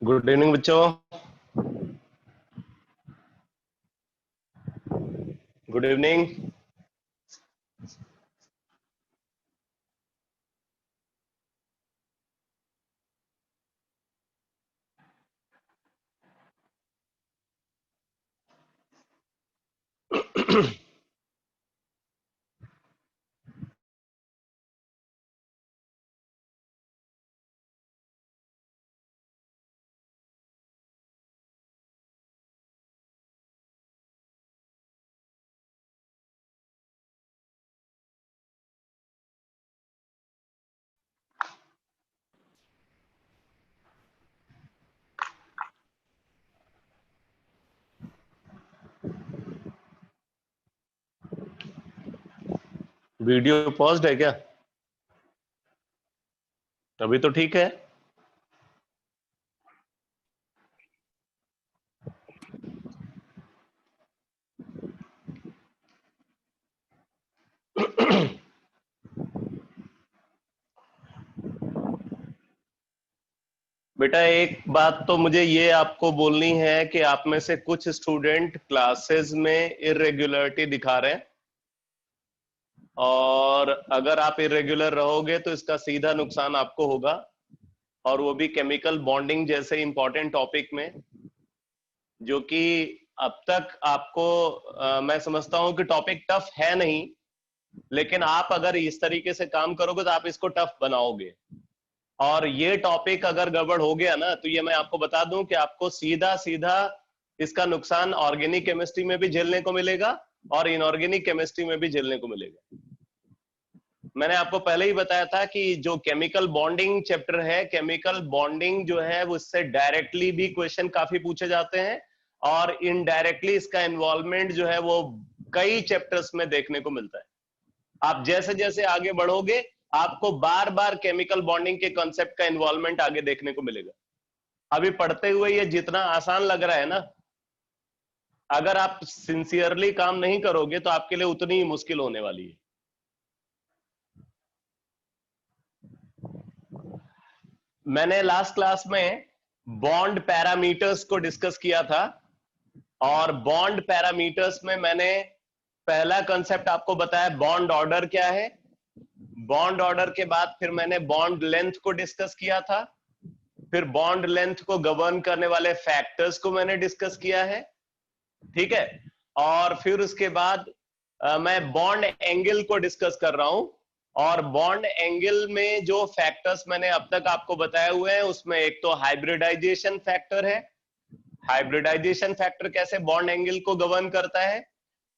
Good evening बच्चों। Good evening. Video paused है क्या? अभी तो ठीक है। बेटा एक बात तो मुझे ये आपको बोलनी है कि आप में से कुछ स्टूडेंट क्लासेस में इरेगुलरिटी दिखा रहे हैं, और अगर आप इरेगुलर रहोगे तो इसका सीधा नुकसान आपको होगा, और वो भी केमिकल बॉन्डिंग जैसे इंपॉर्टेंट टॉपिक में, जो कि अब तक आपको मैं समझता हूं कि टॉपिक टफ है नहीं, लेकिन आप अगर इस तरीके से काम करोगे तो आप इसको टफ बनाओगे। और ये टॉपिक अगर गड़बड़ हो गया ना, तो ये मैं आपको बता दूं कि आपको सीधा सीधा इसका नुकसान ऑर्गेनिक केमिस्ट्री में भी झेलने को मिलेगा और इनऑर्गेनिक केमिस्ट्री में भी झेलने को मिलेगा। मैंने आपको पहले ही बताया था कि जो केमिकल बॉन्डिंग चैप्टर है, केमिकल बॉन्डिंग जो है वो इससे डायरेक्टली भी क्वेश्चन काफी पूछे जाते हैं, और इनडायरेक्टली इसका इन्वॉल्वमेंट जो है वो कई चैप्टर्स में देखने को मिलता है। आप जैसे जैसे आगे बढ़ोगे आपको बार बार केमिकल बॉन्डिंग के कॉन्सेप्ट का इन्वॉल्वमेंट आगे देखने को मिलेगा। अभी पढ़ते हुए ये जितना आसान लग रहा है ना, अगर आप सिंसियरली काम नहीं करोगे तो आपके लिए उतनी ही मुश्किल होने वाली है। मैंने लास्ट क्लास में बॉन्ड पैरामीटर्स को डिस्कस किया था, और बॉन्ड पैरामीटर्स में मैंने पहला कंसेप्ट आपको बताया बॉन्ड ऑर्डर क्या है। बॉन्ड ऑर्डर के बाद फिर मैंने बॉन्ड लेंथ को डिस्कस किया था, फिर बॉन्ड लेंथ को गवर्न करने वाले फैक्टर्स को मैंने डिस्कस किया है, ठीक है। और फिर उसके बाद मैं बॉन्ड एंगल को डिस्कस कर रहा हूं, और बॉन्ड एंगल में जो फैक्टर्स मैंने अब तक आपको बताए हुए हैं उसमें एक तो हाइब्रिडाइजेशन फैक्टर है। हाइब्रिडाइजेशन फैक्टर कैसे बॉन्ड एंगल को गवर्न करता है।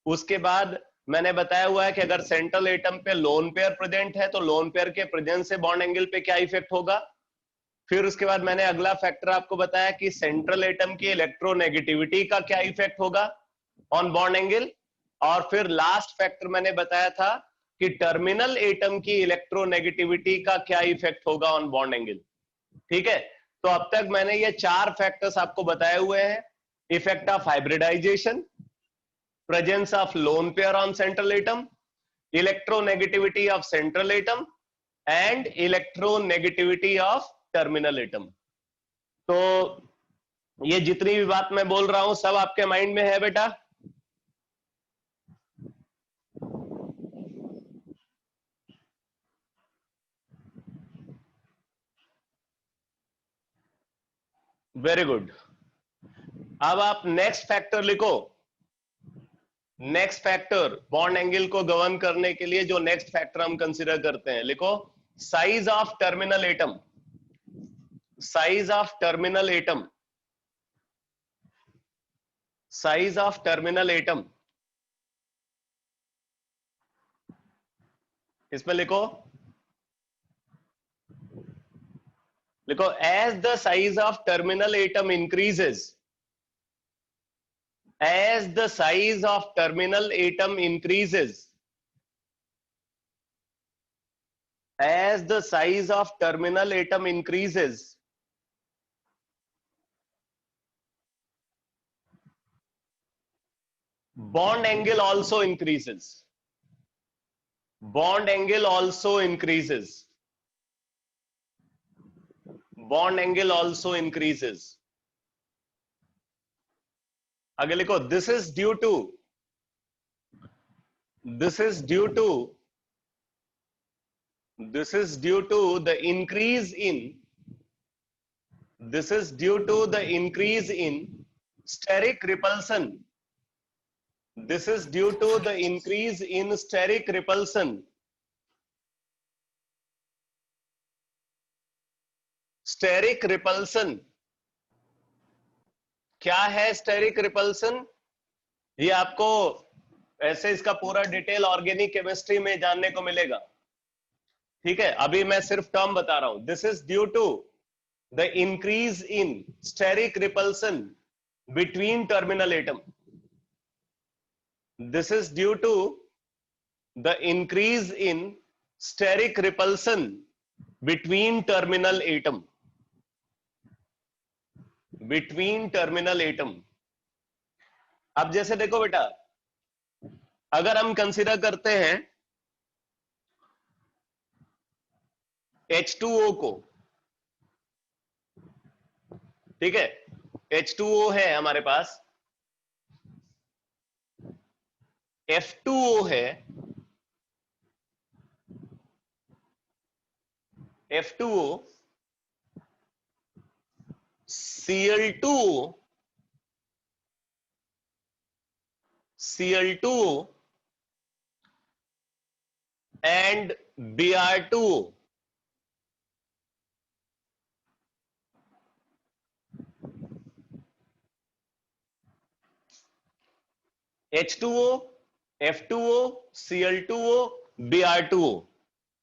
उसके बाद मैंने बताया हुआ है कि अगर सेंट्रल एटम पे लोन पेयर प्रेजेंट है तो लोन पेयर के प्रेजेंस से बॉन्ड एंगल पे क्या इफेक्ट होगा। फिर उसके बाद मैंने अगला फैक्टर आपको बताया कि सेंट्रल एटम की इलेक्ट्रोनेगेटिविटी का क्या इफेक्ट होगा ऑन बॉन्ड एंगल। और फिर लास्ट फैक्टर मैंने बताया था कि टर्मिनल एटम की इलेक्ट्रोनेगेटिविटी का क्या इफेक्ट होगा ऑन बॉन्ड एंगल, ठीक है। तो अब तक मैंने ये चार फैक्टर्स आपको बताए हुए हैं: effect of hybridisation, presence of lone pair on central atom, electronegativity of central atom, and electronegativity of terminal atom. तो ये जितनी भी बात मैं बोल रहा हूं सब आपके माइंड में है बेटा? Very good. अब आप नेक्स्ट फैक्टर लिखो। नेक्स्ट फैक्टर बॉन्ड एंगल को गवर्न करने के लिए जो नेक्स्ट फैक्टर हम कंसीडर करते हैं, लिखो size of terminal atom. Size of terminal atom, size of terminal atom, इसमें लिखो, लिखो as the size of terminal atom increases, as the size of terminal atom increases, as the size of terminal atom increases, bond angle also increases. Bond angle also increases. bond angle also increases. आगे लिखो, this is due to the increase in steric repulsion. This is due to the increase in steric repulsion. Steric repulsion क्या है? Steric repulsion, ये आपको ऐसे इसका पूरा detail organic chemistry में जानने को मिलेगा, ठीक है? अभी मैं सिर्फ टर्म बता रहा हूं. This is due to the increase in steric repulsion between terminal atom. This is due to the increase in steric repulsion between terminal atom. Between terminal atom. अब जैसे देखो बेटा, अगर हम कंसीडर करते हैं H2O को, ठीक है? H2O है हमारे पास, F2O है, F2O, Cl2O, and Br2O. H2O, F2O, Cl2O, Br2O.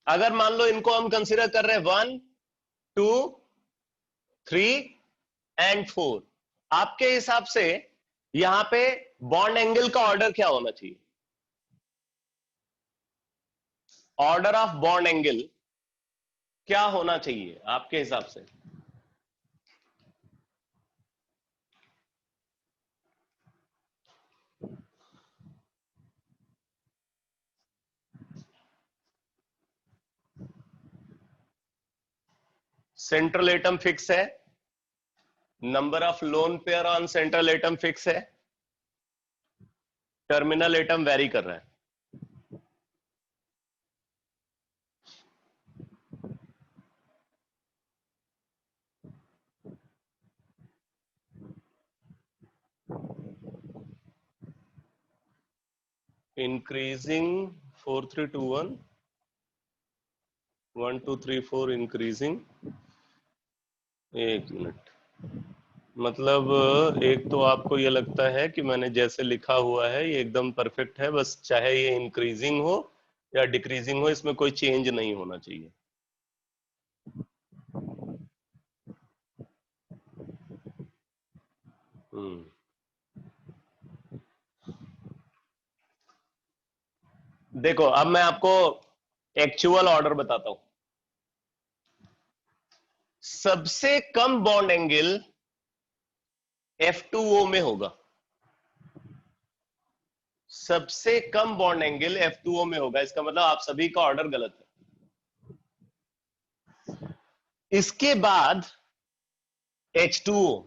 अगर मान लो इनको हम कंसीडर कर रहे हैं 1, 2, 3 एंड 4, आपके हिसाब से यहां पे बॉन्ड एंगल का ऑर्डर क्या होना चाहिए? ऑर्डर ऑफ बॉन्ड एंगल क्या होना चाहिए आपके हिसाब से? सेंट्रल एटम फिक्स है, number of lone pair on central atom fix है, टर्मिनल एटम वेरी कर रहा है. Increasing 4 3 2 1 1 2 3 4 increasing. एक मिनट, मतलब एक तो आपको ये लगता है कि मैंने जैसे लिखा हुआ है ये एकदम परफेक्ट है, बस चाहे ये इंक्रीजिंग हो या डिक्रीजिंग हो, इसमें कोई चेंज नहीं होना चाहिए. देखो अब मैं आपको एक्चुअल ऑर्डर बताता हूं. सबसे कम बॉन्ड एंगल F2O में होगा. सबसे कम बॉन्ड एंगल F2O में होगा. इसका मतलब आप सभी का ऑर्डर गलत है. इसके बाद H2O,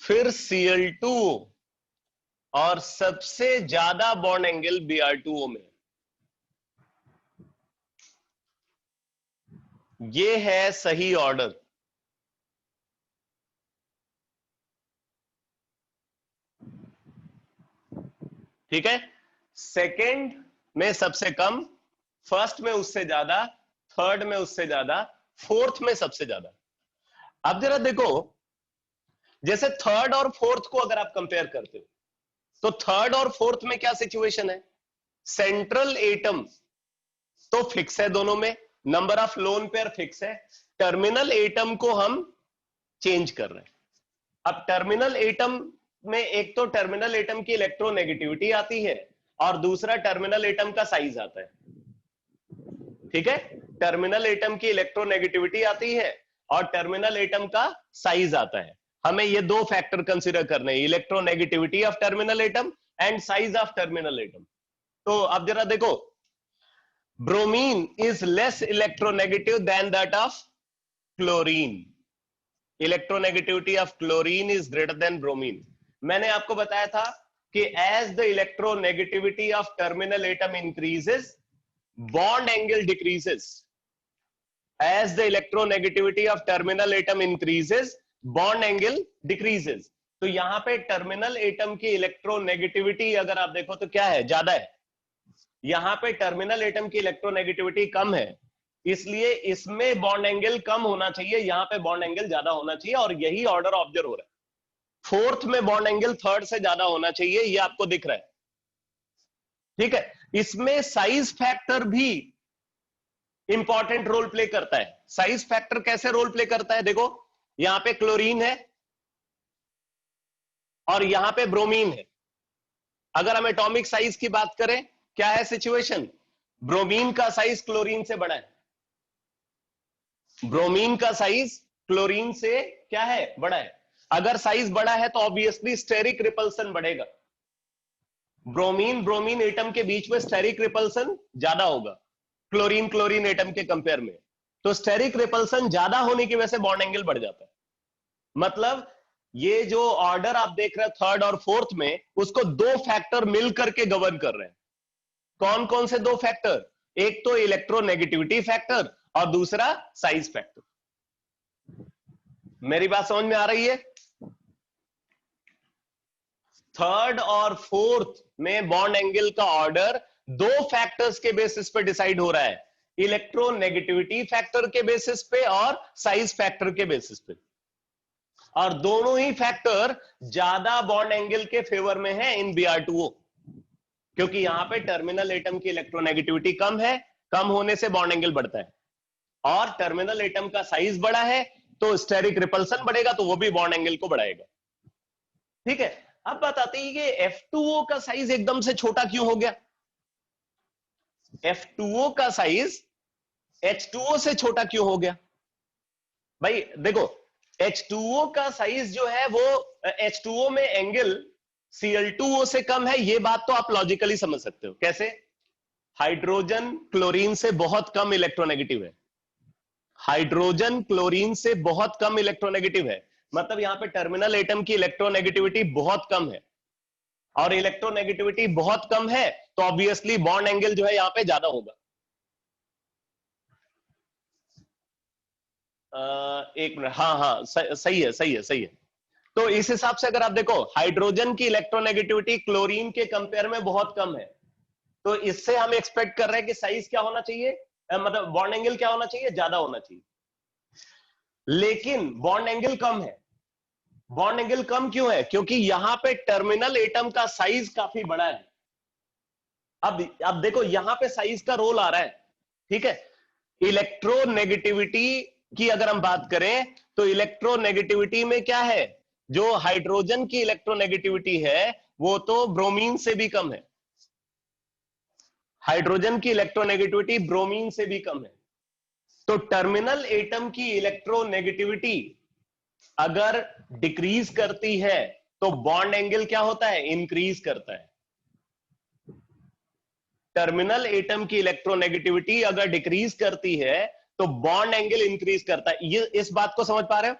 फिर Cl2O और सबसे ज्यादा बॉन्ड एंगल Br2O में. ये है सही ऑर्डर. ठीक है? सेकंड में सबसे कम, फर्स्ट में उससे ज्यादा, थर्ड में उससे ज्यादा, फोर्थ में सबसे ज्यादा. अब जरा देखो, जैसे थर्ड और फोर्थ को अगर आप कंपेयर करते हो तो थर्ड और फोर्थ में क्या सिचुएशन है? सेंट्रल एटम तो फिक्स है दोनों में, number of lone pair fix है, टर्मिनल एटम को हम चेंज कर रहे हैं. अब टर्मिनल एटम में एक तो टर्मिनल एटम की इलेक्ट्रोनेगेटिविटी आती है और दूसरा टर्मिनल एटम का साइज आता है. ठीक है? टर्मिनल एटम की इलेक्ट्रोनेगेटिविटी आती है और टर्मिनल एटम का साइज आता है. हमें ये दो फैक्टर कंसीडर करने हैं, electronegativity of terminal atom and size of terminal atom. तो अब जरा देखो, bromine is less electronegative than that of chlorine, electronegativity of chlorine is greater than bromine. मैंने आपको बताया था कि as the electronegativity of terminal atom increases, bond angle decreases. As the electronegativity of terminal atom increases, bond angle decreases. तो यहां पे terminal atom की electronegativity अगर आप देखो तो क्या है, ज्यादा है। यहां पे टर्मिनल एटम की इलेक्ट्रोनेगेटिविटी कम है, इसलिए इसमें बॉन्ड एंगल कम होना चाहिए, यहां पे बॉन्ड एंगल ज्यादा होना चाहिए, और यही ऑर्डर ऑब्जर्व हो रहा है। फोर्थ में बॉन्ड एंगल थर्ड से ज्यादा होना चाहिए, ये आपको दिख रहा है। ठीक है, इसमें साइज फैक्टर भी इंपॉर्टेंट रोल प्ले करता है। साइज फैक्टर कैसे रोल प्ले करता है, देखो यहां पे क्लोरीन है और यहां पे ब्रोमीन है। अगर हम एटॉमिक साइज की बात करें, क्या है सिचुएशन, ब्रोमीन का साइज क्लोरीन से बड़ा है। ब्रोमीन का साइज क्लोरीन से क्या है, बड़ा है। अगर साइज बड़ा है तो ऑब्वियसली स्टेरिक रिपल्सन बढ़ेगा। ब्रोमीन ब्रोमीन एटम के बीच में स्टेरिक रिपल्सन ज्यादा होगा क्लोरीन क्लोरीन एटम के कंपेयर में। तो स्टेरिक रिपल्सन ज्यादा होने की वजह से बॉन्ड एंगल बढ़ जाता है। मतलब ये जो ऑर्डर आप देख रहे हैं थर्ड और फोर्थ में, उसको दो फैक्टर मिल करके गवर्न कर रहे हैं। कौन कौन से दो फैक्टर, एक तो इलेक्ट्रोनेगेटिविटी फैक्टर और दूसरा साइज फैक्टर। मेरी बात समझ में आ रही है? थर्ड और फोर्थ में बॉन्ड एंगल का ऑर्डर दो फैक्टर्स के बेसिस पे डिसाइड हो रहा है, इलेक्ट्रोनेगेटिविटी फैक्टर के बेसिस पे और साइज फैक्टर के बेसिस पे। और दोनों ही फैक्टर ज्यादा बॉन्ड एंगल के फेवर में है इन Br2O, क्योंकि यहां पे टर्मिनल एटम की इलेक्ट्रोनेगेटिविटी कम है, कम होने से बॉन्ड एंगल बढ़ता है, और टर्मिनल एटम का साइज बड़ा है तो स्टेरिक रिपल्सन बढ़ेगा, तो वो भी बॉन्ड एंगल को बढ़ाएगा। ठीक है, अब बात आती है कि F2O का साइज एकदम से छोटा क्यों हो गया। F2O का साइज H2O से छोटा क्यों हो गया? भाई देखो, H2O का साइज जो है वो H2O में एंगल Cl2O से कम है, ये बात तो आप लॉजिकली समझ सकते हो। कैसे? हाइड्रोजन क्लोरीन से बहुत कम इलेक्ट्रोनेगेटिव है, हाइड्रोजन क्लोरीन से बहुत कम इलेक्ट्रोनेगेटिव है, मतलब यहां पे टर्मिनल एटम की इलेक्ट्रोनेगेटिविटी बहुत कम है, और इलेक्ट्रोनेगेटिविटी बहुत कम है तो ऑब्वियसली बॉन्ड एंगल जो है यहां पे ज्यादा होगा। एक मिनट, हाँ हाँ सही है सही है सही है। तो इस हिसाब से अगर आप देखो, हाइड्रोजन की इलेक्ट्रोनेगेटिविटी क्लोरीन के कंपेयर में बहुत कम है, तो इससे हम एक्सपेक्ट कर रहे हैं कि साइज क्या होना चाहिए, मतलब बॉन्ड एंगल क्या होना चाहिए, ज्यादा होना चाहिए। लेकिन बॉन्ड एंगल कम है। बॉन्ड एंगल कम क्यों है? क्योंकि यहां पे टर्मिनल एटम का साइज काफी बड़ा है। अब देखो यहां पे साइज का रोल आ रहा है। ठीक है, इलेक्ट्रोनेगेटिविटी की अगर हम बात करें तो इलेक्ट्रोनेगेटिविटी में क्या है, जो हाइड्रोजन की इलेक्ट्रोनेगेटिविटी है वो तो ब्रोमीन से भी कम है। हाइड्रोजन की इलेक्ट्रोनेगेटिविटी ब्रोमीन से भी कम है। तो टर्मिनल एटम की इलेक्ट्रोनेगेटिविटी अगर डिक्रीज करती है तो बॉन्ड एंगल क्या होता है, इंक्रीज करता है। टर्मिनल एटम की इलेक्ट्रोनेगेटिविटी अगर डिक्रीज करती है तो बॉन्ड एंगल इंक्रीज करता है। ये इस बात को समझ पा रहे हो?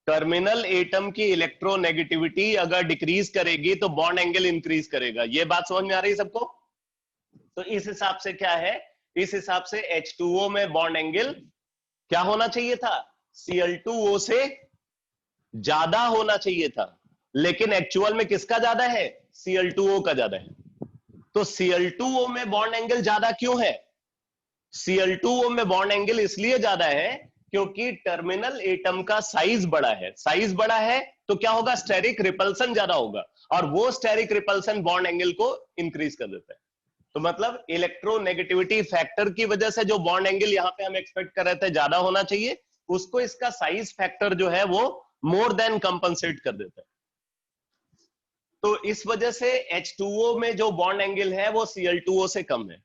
टर्मिनल एटम की इलेक्ट्रोनेगेटिविटी अगर डिक्रीज करेगी तो बॉन्ड एंगल इंक्रीज करेगा। ये बात समझ में आ रही है सबको? तो इस हिसाब से क्या है, इस हिसाब से H2O में बॉन्ड एंगल क्या होना चाहिए था, Cl2O से ज्यादा होना चाहिए था, लेकिन एक्चुअल में किसका ज्यादा है, Cl2O का ज्यादा है। तो Cl2O में बॉन्ड एंगल ज्यादा क्यों है? Cl2O में बॉन्ड एंगल इसलिए ज्यादा है क्योंकि टर्मिनल एटम का साइज बड़ा है। साइज बड़ा है तो क्या होगा, स्टेरिक रिपल्सन ज्यादा होगा, और वो स्टेरिक रिपल्सन बॉन्ड एंगल को इंक्रीज कर देता है। तो मतलब इलेक्ट्रोनेगेटिविटी फैक्टर की वजह से जो बॉन्ड एंगल यहां पे हम एक्सपेक्ट कर रहे थे ज्यादा होना चाहिए, उसको इसका साइज फैक्टर जो है वो मोर देन कंपनसेट कर देता है। तो इस वजह से H2O में जो बॉन्ड एंगल है वो Cl2O से कम है,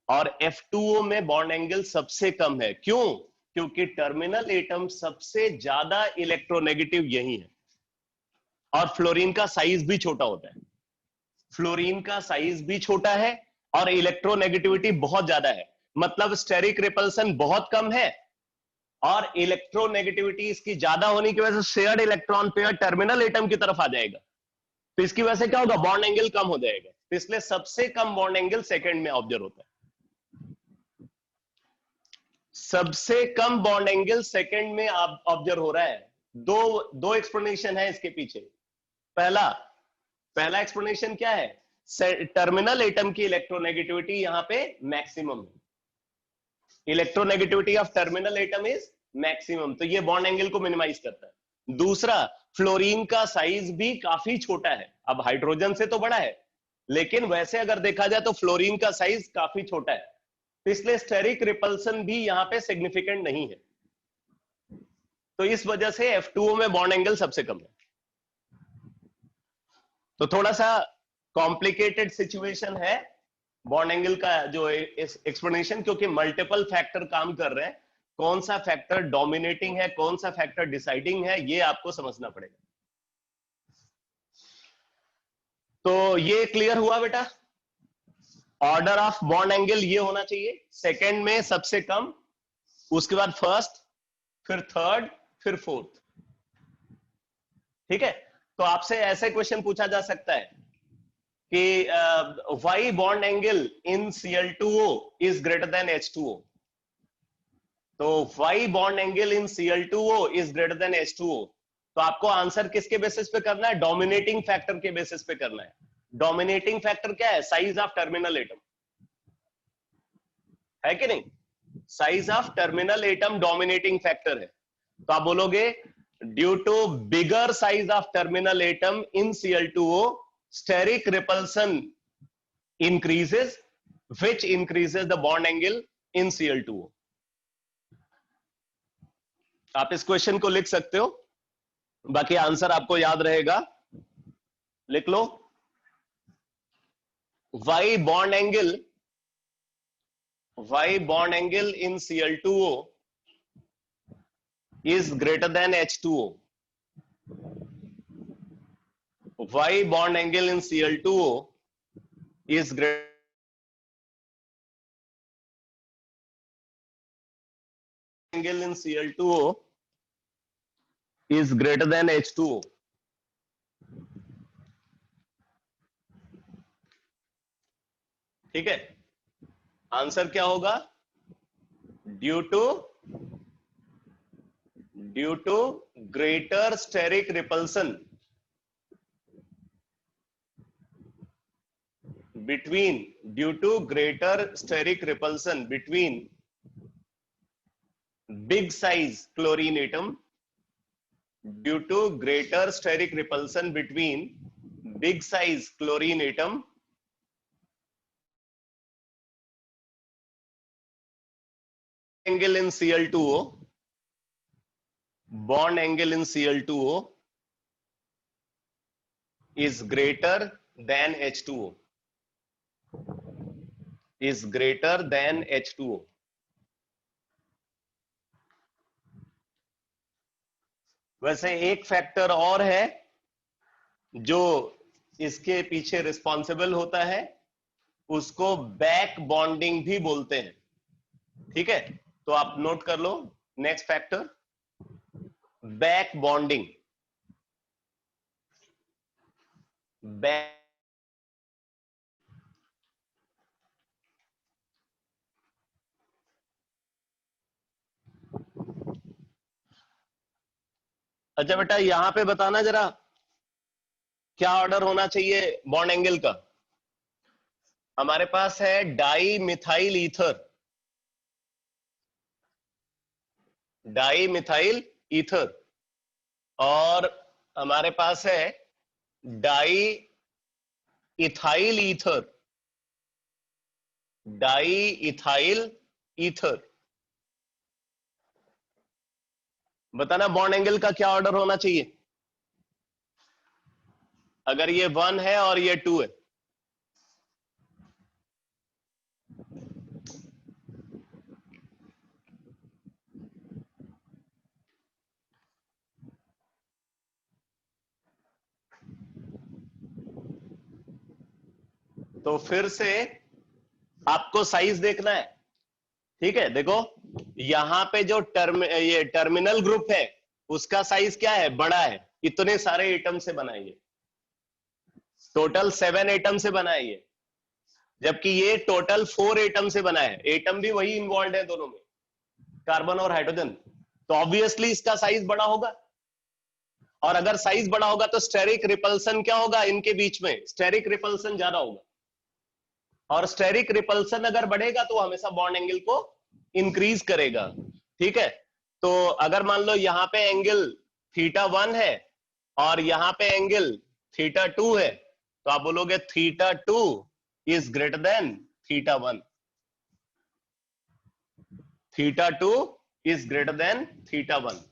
और F2O में बॉन्ड एंगल सबसे कम है। क्यों? क्योंकि टर्मिनल एटम सबसे ज्यादा इलेक्ट्रोनेगेटिव यही है, और फ्लोरीन का साइज भी छोटा होता है। फ्लोरीन का साइज भी छोटा है और इलेक्ट्रोनेगेटिविटी बहुत ज्यादा है, मतलब स्टेरिक रिपल्सन बहुत कम है और इलेक्ट्रोनेगेटिविटी इसकी ज्यादा होने की वजह से shared electron pair terminal atom की तरफ आ जाएगा, तो इसकी वजह से क्या होगा, बॉन्ड एंगल कम हो जाएगा। तो इसलिए सबसे कम बॉन्ड एंगल सेकंड में ऑब्जर्व होता है। सबसे कम बॉन्ड एंगल सेकंड में ऑब्जर्व हो रहा है। दो एक्सप्लेनेशन है इसके पीछे। पहला एक्सप्लेनेशन क्या है, टर्मिनल एटम की इलेक्ट्रोनेगेटिविटी यहां पे मैक्सिमम है, electronegativity of terminal atom is maximum, तो ये बॉन्ड एंगल को मिनिमाइज करता है। दूसरा, फ्लोरीन का साइज भी काफी छोटा है, अब हाइड्रोजन से तो बड़ा है, लेकिन वैसे अगर देखा जाए तो फ्लोरीन का साइज काफी छोटा है, तो इसलिए स्टेरिक रिपल्सन भी यहां पे सिग्निफिकेंट नहीं है। तो इस वजह से F2O में बॉन्ड एंगल सबसे कम है। तो थोड़ा सा कॉम्प्लिकेटेड सिचुएशन है बॉन्ड एंगल का जो एक्सप्लेनेशन, क्योंकि मल्टीपल फैक्टर काम कर रहे हैं, कौन सा फैक्टर डोमिनेटिंग है, कौन सा फैक्टर डिसाइडिंग है, ये आपको समझना पड़ेगा। तो ये क्लियर हुआ बेटा, ऑर्डर ऑफ बॉन्ड एंगल ये होना चाहिए, सेकंड में सबसे कम, उसके बाद फर्स्ट, फिर थर्ड, फिर फोर्थ। ठीक है, तो आपसे ऐसे क्वेश्चन पूछा जा सकता है कि why bond angle in Cl2O is greater than H2O। तो why bond angle in Cl2O is greater than H2O, तो आपको आंसर किसके बेसिस पे करना है, डोमिनेटिंग फैक्टर के बेसिस पे करना है। डोमिनेटिंग फैक्टर क्या है, साइज ऑफ टर्मिनल एटम है कि नहीं, size of terminal atom dominating factor है। तो आप बोलोगे due to bigger size of terminal atom in Cl2O steric repulsion increases, which increases the bond angle in Cl2O। आप इस क्वेश्चन को लिख सकते हो, बाकी आंसर आपको याद रहेगा, लिख लो। Y bond angle in Cl2O is greater than H2O। Y bond angle in Cl2O is greater angle in Cl2O is greater than H2O। ठीक है, आंसर क्या होगा, due to greater steric repulsion between big size chlorine atom, due to greater steric repulsion between big size chlorine atom angle in Cl2O, bond angle in Cl2O is greater than H2O, is greater than H2O। वैसे एक factor और है जो इसके पीछे responsible होता है, उसको बैक बॉन्डिंग भी बोलते हैं। ठीक है, तो आप नोट कर लो, next factor back bonding. Back अच्छा बेटा, यहां पे बताना जरा क्या ऑर्डर होना चाहिए बॉन्ड एंगल का। हमारे पास है di methyl ether, di methyl ether, और हमारे पास है di ethyl ether, di ethyl ether. बताना बॉन्ड एंगल का क्या ऑर्डर होना चाहिए, अगर ये 1 है और ये 2 है। तो फिर से आपको साइज देखना है, ठीक है, देखो यहां पे जो ये टर्मिनल ग्रुप है उसका साइज क्या है, बड़ा है, इतने सारे एटम से बना है ये, टोटल 7 एटम से बना है ये, जबकि ये टोटल 4 एटम से बना है, एटम भी वही इन्वॉल्व है दोनों में, कार्बन और हाइड्रोजन, तो ऑब्वियसली इसका साइज बड़ा होगा। और अगर साइज बड़ा होगा तो स्टेरिक रिपल्सन क्या होगा इनके बीच में, स्टेरिक रिपल्सन ज्यादा होगा, और स्टेरिक रिपल्सन अगर बढ़ेगा तो हमेशा बॉन्ड एंगल को इंक्रीज करेगा। ठीक है, तो अगर मान लो यहां पे एंगल θ1 है और यहां पे एंगल θ2 है, तो आप बोलोगे θ2 is greater than θ1, θ2 is greater than θ1।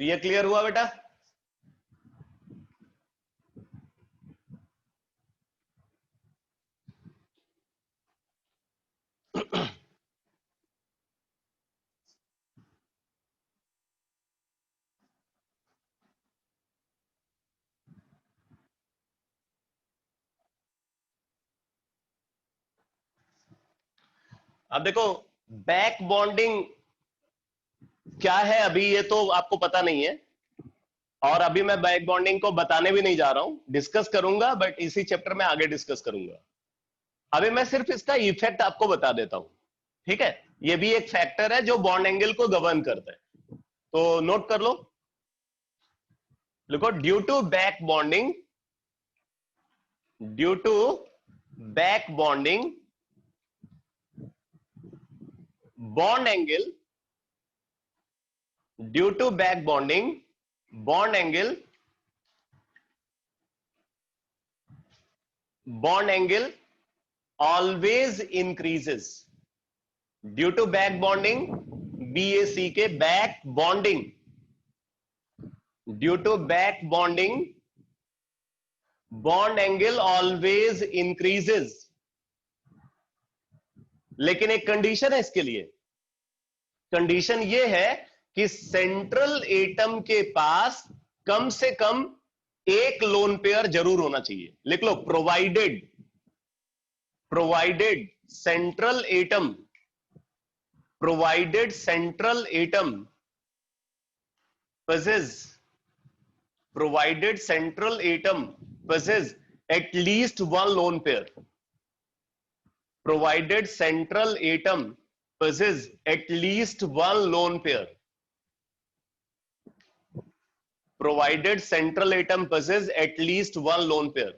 तो ये क्लियर हुआ बेटा? अब देखो बैक बॉन्डिंग क्या है, अभी ये तो आपको पता नहीं है, और अभी मैं बैक बॉन्डिंग को बताने भी नहीं जा रहा हूं, डिस्कस करूंगा बट इसी चैप्टर में आगे डिस्कस करूंगा। अभी मैं सिर्फ इसका इफेक्ट आपको बता देता हूं। ठीक है, ये भी एक फैक्टर है जो बॉन्ड एंगल को गवर्न करता है, तो नोट कर लो, देखो due to back bonding, due to back bonding bond angle, due to back bonding bond angle, bond angle always increases, due to back bonding, BAC के back bonding, due to back bonding bond angle always increases. लेकिन एक condition है इसके लिए, condition ये है कि central atom के पास कम से कम एक लोन पेयर जरूर होना चाहिए। लिख लो, provided, provided central atom, provided central atom possess, provided central atom possess at least one lone pair, provided central atom possess at least one lone pair, provided central atom possess at least one lone pair।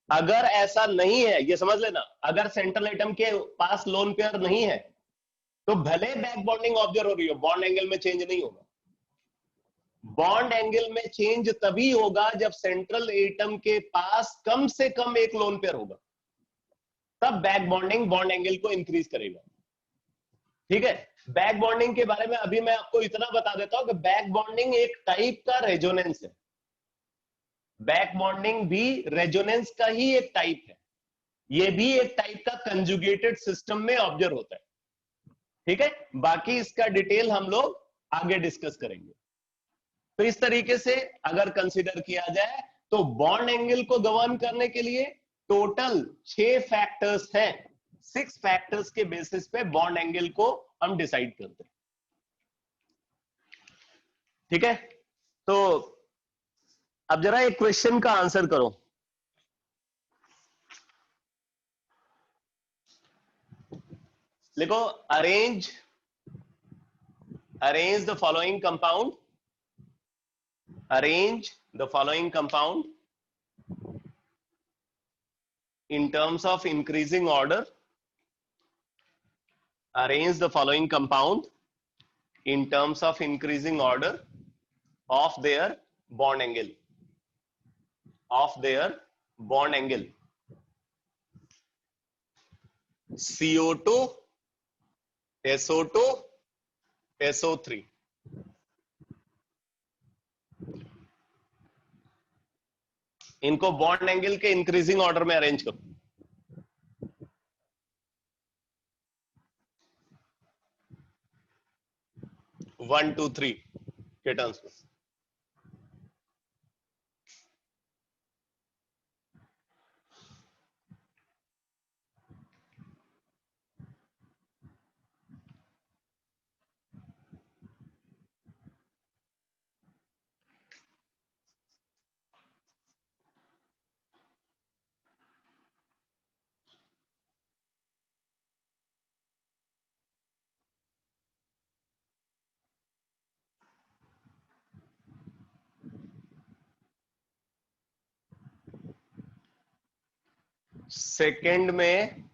अगर ऐसा नहीं है, ये समझ लेना, अगर central atom के पास lone pair नहीं है तो भले बैक बॉन्डिंग ऑब्जर्व हो रही हो, बॉन्ड एंगल में चेंज नहीं होगा। बॉन्ड एंगल में चेंज तभी होगा जब सेंट्रल एटम के पास कम से कम एक लोन पेयर होगा, तब बैक बॉन्डिंग बॉन्ड एंगल को इंक्रीज करेगा। ठीक है, बैक बॉन्डिंग के बारे में अभी मैं आपको इतना बता देता हूं कि बैक बॉन्डिंग एक टाइप का रेजोनेंस है, बैक बॉन्डिंग भी रेजोनेंस का ही एक टाइप है, ये भी एक टाइप का कंजुगेटेड सिस्टम में ऑब्जर्व होता है। ठीक है, बाकी इसका डिटेल हम लोग आगे डिस्कस करेंगे। तो इस तरीके से अगर कंसीडर किया जाए तो बॉन्ड एंगल को गवर्न करने के लिए टोटल 6 फैक्टर्स हैं, 6 फैक्टर्स के बेसिस पे बॉन्ड एंगल को हम डिसाइड करते हैं। ठीक है, तो अब जरा एक क्वेश्चन का आंसर करो। लिखो, arrange the following compound, arrange the following compound in terms of increasing order, arrange the following compound in terms of increasing order of their bond angle, of their bond angle, CO2, SO2, SO3। इनको bond angle के increasing order में arrange करो। One two three के terms में। Second में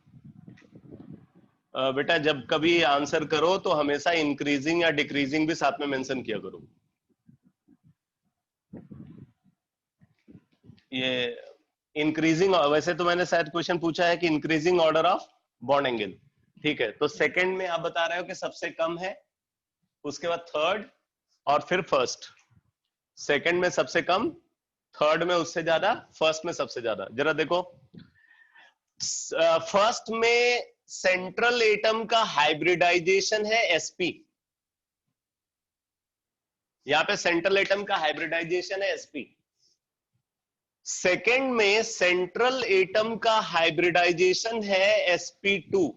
बेटा जब कभी आंसर करो तो हमेशा इंक्रीजिंग या डिक्रीजिंग भी साथ में मेंशन किया करो। ये इंक्रीजिंग, वैसे तो मैंने शायद क्वेश्चन पूछा है कि increasing order of bond angle, ठीक है। तो सेकंड में आप बता रहे हो कि सबसे कम है, उसके बाद थर्ड और फिर फर्स्ट। सेकंड में सबसे कम, थर्ड में उससे ज्यादा, फर्स्ट में सबसे ज्यादा। जरा देखो, फर्स्ट में सेंट्रल एटम का हाइब्रिडाइजेशन है sp, यहां पे सेंट्रल एटम का हाइब्रिडाइजेशन है sp। सेकंड में सेंट्रल एटम का हाइब्रिडाइजेशन है sp2,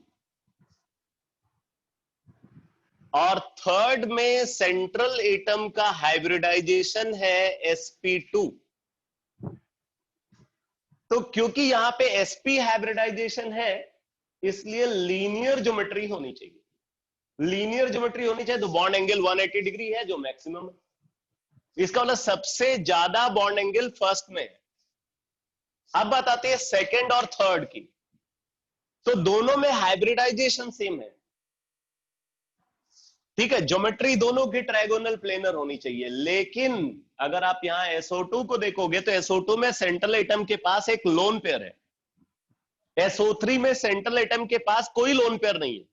और थर्ड में सेंट्रल एटम का हाइब्रिडाइजेशन है sp2। तो क्योंकि यहां पे sp हाइब्रिडाइजेशन है, इसलिए लीनियर ज्योमेट्री होनी चाहिए। लीनियर ज्योमेट्री होनी चाहिए तो बॉन्ड एंगल 180 डिग्री है, जो मैक्सिमम है। इसका मतलब सबसे ज्यादा बॉन्ड एंगल फर्स्ट में है। अब बात आती है सेकंड और थर्ड की, तो दोनों में हाइब्रिडाइजेशन सेम है, ठीक है। ज्योमेट्री दोनों की ट्रायगोनल प्लेनर होनी चाहिए। लेकिन अगर आप यहां SO2 को देखोगे तो SO2 में सेंट्रल एटम के पास एक लोन पेयर है, SO3 में सेंट्रल एटम के पास कोई लोन पेयर नहीं है।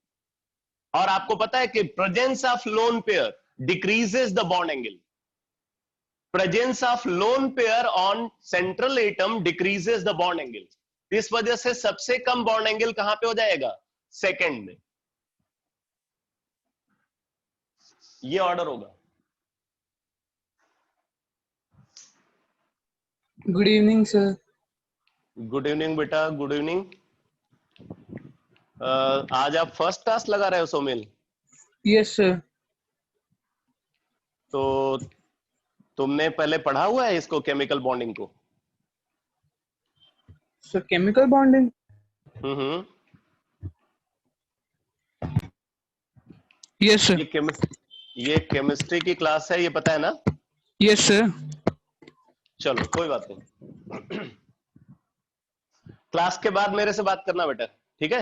और आपको पता है कि presence of lone pair decreases the bond angle. Presence of lone pair on central atom decreases the bond angle. इस वजह से सबसे कम बॉन्ड एंगल कहां पे हो जाएगा? सेकंड में। ये ऑर्डर होगा। Good evening sir. Good evening बेटा, गुड इवनिंग। आज आप फर्स्ट क्लास लगा रहे हो सोमिल? Yes sir. तो तुमने पहले पढ़ा हुआ है इसको, केमिकल बॉन्डिंग को? Sir chemical bonding? Hmm. Yes sir. ये केमिस्ट्री की क्लास है, ये पता है ना? Yes sir. चलो कोई बात नहीं। क्लास के बाद मेरे से बात करना बेटा, ठीक है?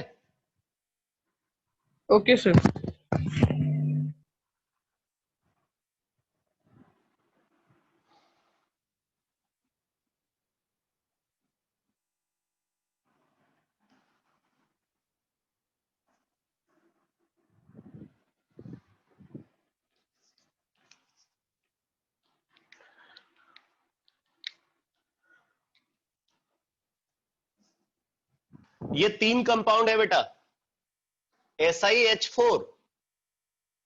Okay sir. ये 3 कंपाउंड है बेटा, SiH4,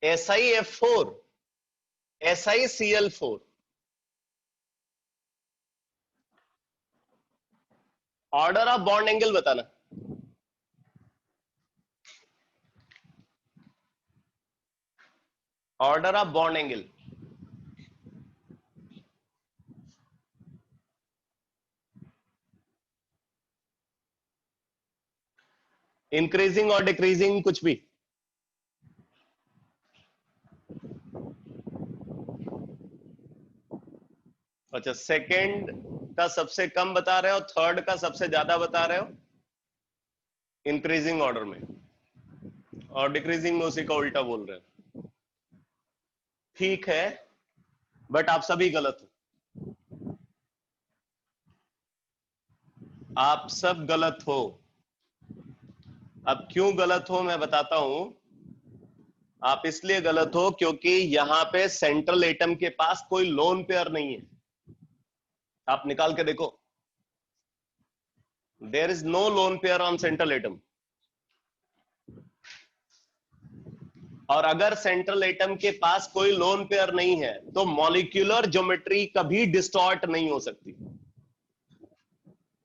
SiF4, SiCl4। Order of bond angle बताना। Order of bond angle. Increasing और डिक्रीजिंग, कुछ भी? अच्छा, सेकंड का सबसे कम बता रहे हो, थर्ड का सबसे ज्यादा बता रहे हो इंक्रीजिंग ऑर्डर में, और डिक्रीजिंग में उसी का उल्टा बोल रहे हो। ठीक है, बट आप सभी गलत हो। आप सब गलत हो। अब क्यों गलत हो मैं बताता हूं। आप इसलिए गलत हो क्योंकि यहां पे सेंट्रल एटम के पास कोई लोन पेयर नहीं है। आप निकाल के देखो, there is no lone pair on central atom. और अगर सेंट्रल एटम के पास कोई लोन पेयर नहीं है तो मॉलिक्यूलर ज्योमेट्री कभी डिस्टॉर्ट नहीं हो सकती।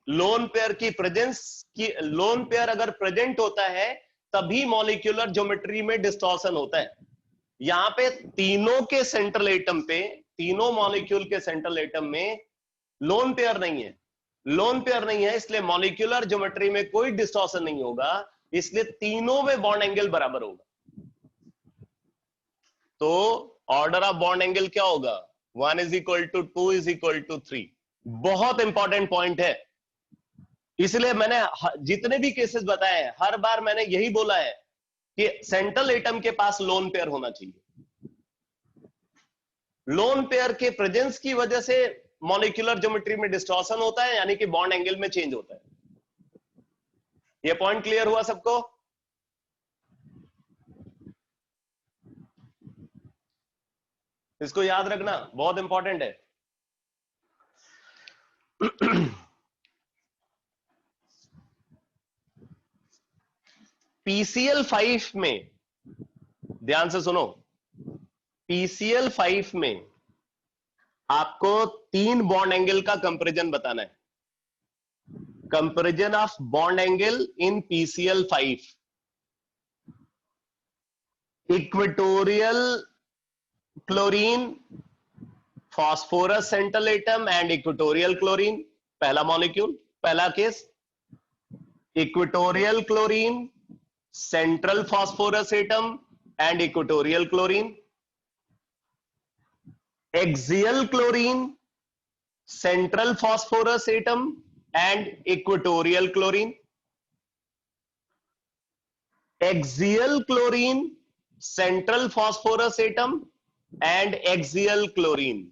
लोन पेयर की प्रेजेंस की, लोन पेयर अगर प्रेजेंट होता है तभी मॉलिक्यूलर ज्योमेट्री में डिस्टॉर्शन होता है। यहां पे तीनों के सेंट्रल एटम पे, तीनों मॉलिक्यूल के सेंट्रल एटम में लोन पेयर नहीं है। लोन पेयर नहीं है इसलिए मॉलिक्यूलर ज्योमेट्री में कोई डिस्टॉर्शन नहीं होगा, इसलिए तीनों में बॉन्ड एंगल बराबर होगा। तो ऑर्डर ऑफ बॉन्ड एंगल क्या होगा? 1 = 2 = 3। बहुत इंपॉर्टेंट पॉइंट है। इसलिए मैंने जितने भी केसेस बताए हैं हर बार मैंने यही बोला है कि सेंट्रल एटम के पास लोन पेयर होना चाहिए। लोन पेयर के प्रेजेंस की वजह से मॉलिक्यूलर ज्योमेट्री में डिस्टॉर्शन होता है, यानी कि बॉन्ड एंगल में चेंज होता है। ये पॉइंट क्लियर हुआ सबको? इसको याद रखना, बहुत इंपॉर्टेंट है। पीसीएल 5 में ध्यान से सुनो, पीसीएल 5 में आपको 3 बॉन्ड एंगल का कंपैरिजन बताना है। Comparison of bond angle in PCL 5। Equatorial chlorine, phosphorus central atom and equatorial chlorine, पहला मॉलिक्यूल, पहला case. Equatorial chlorine, central phosphorus atom and equatorial chlorine. Axial chlorine, central phosphorus atom and equatorial chlorine. Axial chlorine, central phosphorus atom and axial chlorine.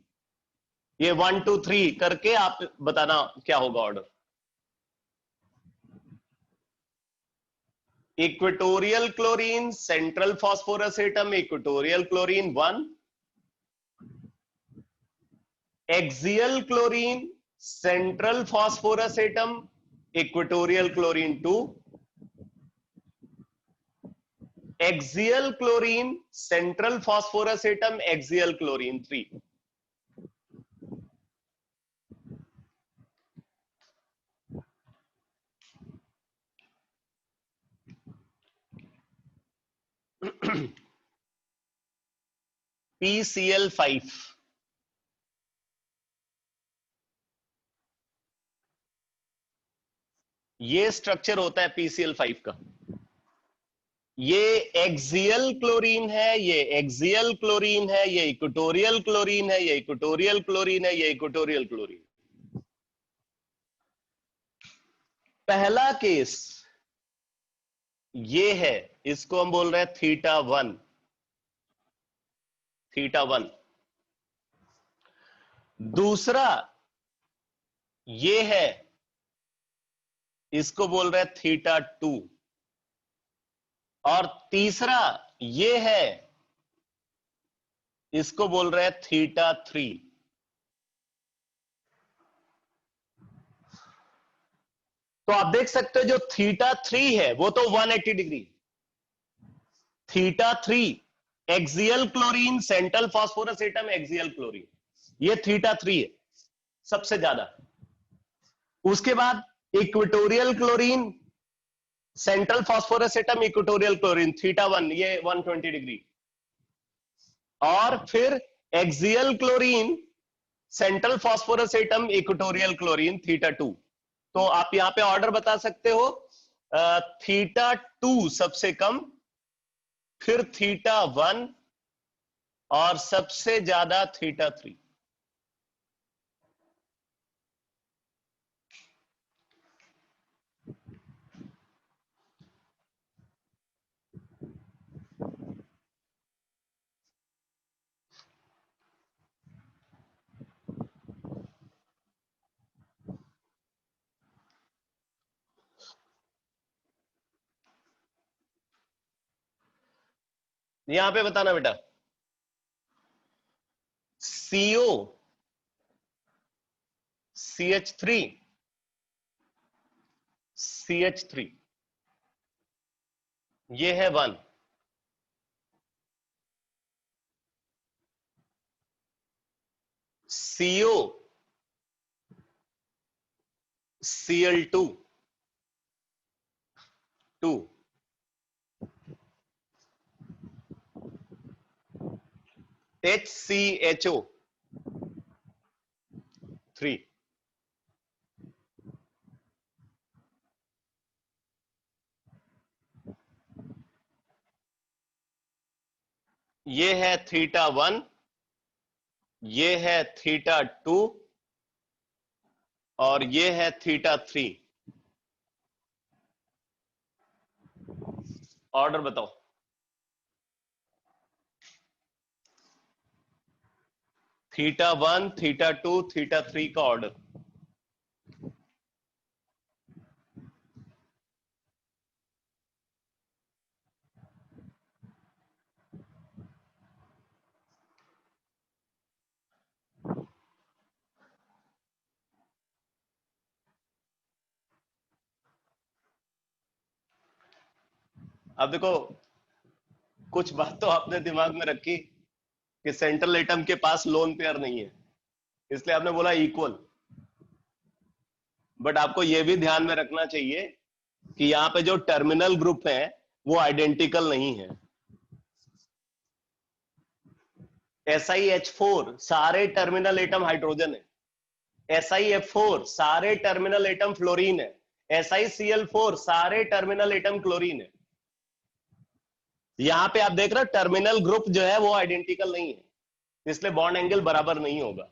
ये 1 2 3 करके आप बताना क्या होगा order. Equatorial chlorine, central phosphorus atom, equatorial chlorine 1। Axial chlorine, central phosphorus atom, equatorial chlorine 2। Axial chlorine, central phosphorus atom, axial chlorine 3। PCl5 ये structure होता है PCl5 का। ये एक्सियल क्लोरीन है, ये एक्सियल क्लोरीन है, ये इक्वेटोरियल क्लोरीन है, ये इक्वेटोरियल क्लोरीन है, ये इक्वेटोरियल क्लोरीन। पहला केस ये है, इसको हम बोल रहे हैं θ1, θ1। दूसरा ये है, इसको बोल रहे हैं θ2। और तीसरा ये है, इसको बोल रहे हैं θ3। तो आप देख सकते हो जो θ3 है वो तो 180 degree. θ3 axial chlorine, central phosphorus atom, axial chlorine, ये θ3 है सबसे ज्यादा। उसके बाद equatorial chlorine, central phosphorus atom, equatorial chlorine θ1, ये 120 डिग्री। और फिर axial chlorine, central phosphorus atom, equatorial chlorine θ2। तो आप यहां पे ऑर्डर बता सकते हो, θ2 सबसे कम, फिर θ1 और सबसे ज्यादा θ3। यहां पे बताना बेटा, CO CH3 CH3 ये है 1। CO Cl2 2। HCHO 3। ये है θ1, ये है θ2 और ये है θ3। ऑर्डर बताओ। θ1, θ2, θ3 का ऑर्डर। अब देखो, कुछ बात तो आपने दिमाग में रखी कि सेंट्रल एटम के पास लोन पेयर नहीं है, इसलिए आपने बोला इक्वल। बट आपको यह भी ध्यान में रखना चाहिए कि यहां पे जो टर्मिनल ग्रुप है वो आइडेंटिकल नहीं है। SiH4 सारे टर्मिनल एटम हाइड्रोजन है, SiF4 सारे टर्मिनल एटम फ्लोरीन है, SiCl4 सारे टर्मिनल एटम क्लोरीन है। यहां पे आप देख रहे हो टर्मिनल ग्रुप जो है वो आइडेंटिकल नहीं है, इसलिए बॉन्ड एंगल बराबर नहीं होगा।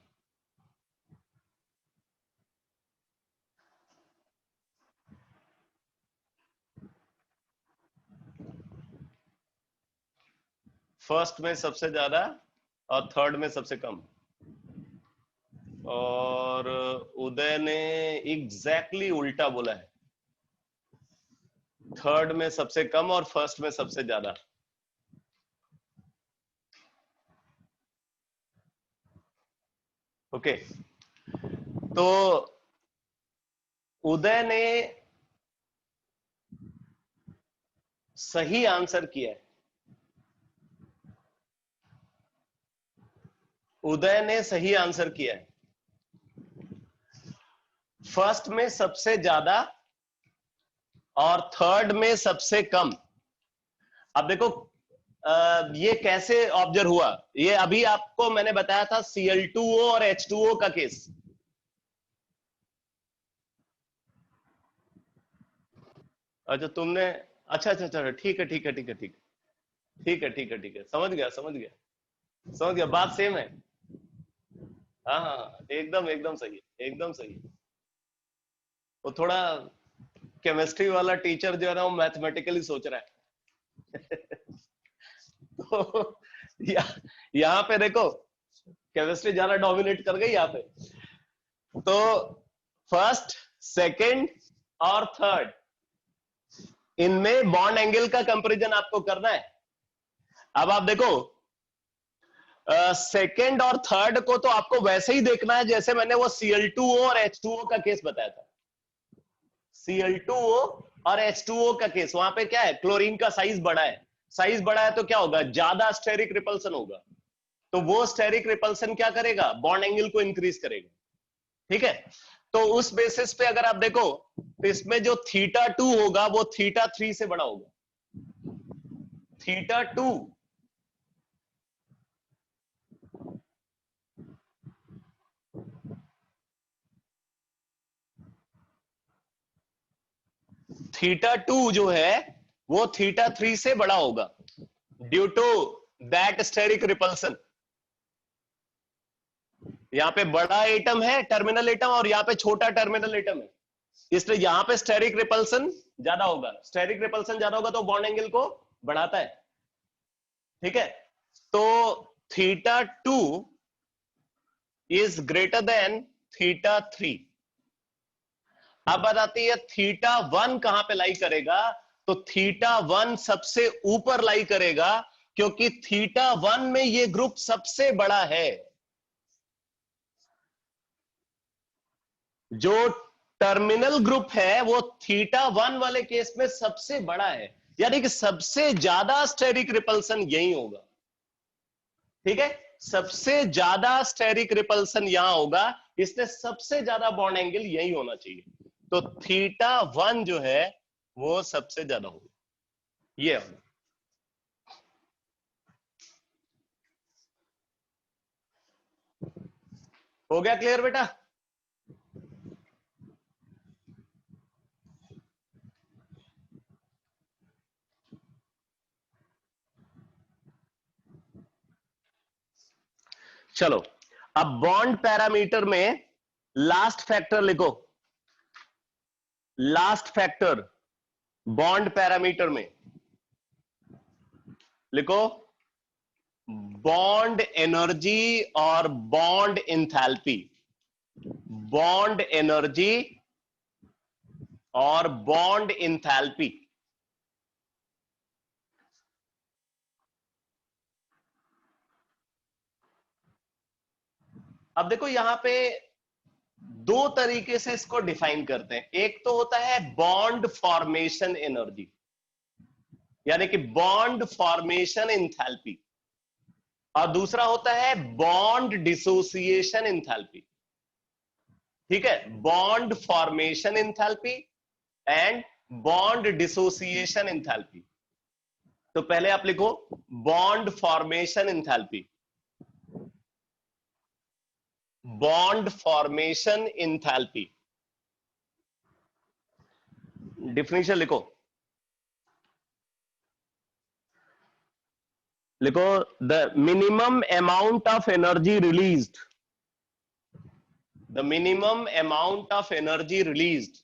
फर्स्ट में सबसे ज्यादा और थर्ड में सबसे कम, और उदय ने एग्जैक्टली उल्टा बोला है, थर्ड में सबसे कम और फर्स्ट में सबसे ज्यादा। ओके, तो उदय ने सही आंसर किया है, उदय ने सही आंसर किया है। फर्स्ट में सबसे ज्यादा और थर्ड में सबसे कम। अब देखो ये कैसे ऑब्जर्व हुआ, ये अभी आपको मैंने बताया था Cl2O और H2O का केस। अच्छा तुमने, अच्छा अच्छा अच्छा, ठीक है ठीक है ठीक है ठीक है ठीक है ठीक है ठीक है, समझ गया समझ गया समझ गया, बात सेम है। हाँ हाँ हाँ, एकदम एकदम सही है, एकदम सही है। वो थोड़ा केमिस्ट्री वाला टीचर जो है ना वो मैथमेटिकली सोच रहा है। तो यहाँ पे देखो केमिस्ट्री ज्यादा डोमिनेट कर गई यहाँ पे। तो फर्स्ट, सेकंड और थर्ड, इनमें बॉन्ड एंगल का कंपैरिजन आपको करना है। अब आप देखो सेकंड और थर्ड को तो आपको वैसे ही देखना है जैसे मैंने वो Cl2O और H2O का केस बताया था। Cl2O और H2O का केस, वहां पे क्या है, क्लोरीन का साइज बड़ा है, साइज बड़ा है तो क्या होगा, ज्यादा स्टेरिक रिपल्सन होगा, तो वो स्टेरिक रिपल्सन क्या करेगा, बॉन्ड एंगल को इंक्रीज करेगा। ठीक है, तो उस बेसिस पे अगर आप देखो तो इसमें जो θ2 होगा वो θ3 से बड़ा होगा। θ2 θ2 जो है वो θ3 से बड़ा होगा due to that steric repulsion. यहाँ पे बड़ा एटम है टर्मिनल एटम और यहाँ पे छोटा टर्मिनल एटम है, इसलिए यहाँ पे स्टेरिक रिपल्सन ज्यादा होगा। स्टेरिक रिपल्सन ज्यादा होगा तो बॉन्ड एंगल को बढ़ाता है। ठीक है, तो θ2 इज ग्रेटर देन θ3। अब बात आती है θ1 कहां पे लाई करेगा, तो θ1 सबसे ऊपर लाई करेगा क्योंकि θ1 में ये ग्रुप सबसे बड़ा है। जो टर्मिनल ग्रुप है वो θ1 वाले केस में सबसे बड़ा है, यानी कि सबसे ज्यादा स्टेरिक रिपल्सन यही होगा। ठीक है, सबसे ज्यादा स्टेरिक रिपल्सन यहां होगा, इसलिए सबसे ज्यादा बॉन्ड एंगल यही होना चाहिए। तो θ1 जो है वो सबसे ज्यादा होगा, ये होगा। हो गया क्लियर बेटा? चलो अब बॉन्ड पैरामीटर में लास्ट फैक्टर लिखो, लास्ट फैक्टर बॉन्ड पैरामीटर में लिखो बॉन्ड एनर्जी और बॉन्ड इंथैल्पी, बॉन्ड एनर्जी और बॉन्ड इंथैल्पी। अब देखो यहां पे दो तरीके से इसको डिफाइन करते हैं। एक तो होता है बॉन्ड फॉर्मेशन एनर्जी, यानी कि बॉन्ड फॉर्मेशन इंथैल्पी, और दूसरा होता है बॉन्ड डिसोसिएशन इंथैल्पी। ठीक है, bond formation enthalpy and bond dissociation enthalpy. तो पहले आप लिखो bond formation enthalpy, bond formation enthalpy. Definition लिखो, लिखो the minimum amount of energy released, the minimum amount of energy released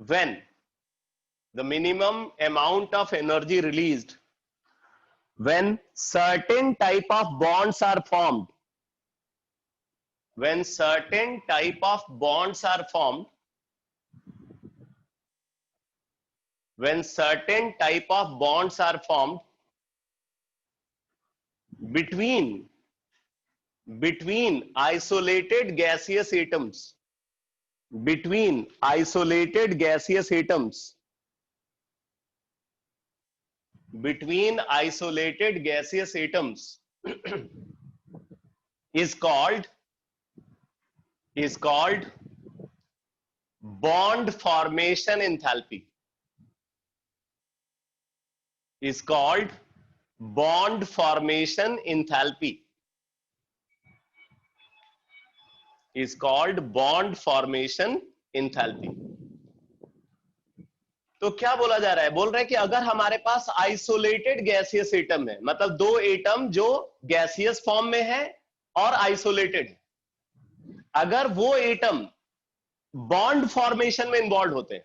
when, the minimum amount of energy released when certain type of bonds are formed, when certain type of bonds are formed, when certain type of bonds are formed between isolated gaseous atoms, between isolated gaseous atoms, between isolated gaseous atoms is called bond formation enthalpy, is called bond formation enthalpy, is called bond formation enthalpy। तो क्या बोला जा रहा है? बोल रहा है कि अगर हमारे पास आइसोलेटेड गैसियस एटम है, मतलब दो एटम जो गैसियस फॉर्म में है और आइसोलेटेड है, अगर वो एटम बॉन्ड फॉर्मेशन में इन्वॉल्व होते हैं,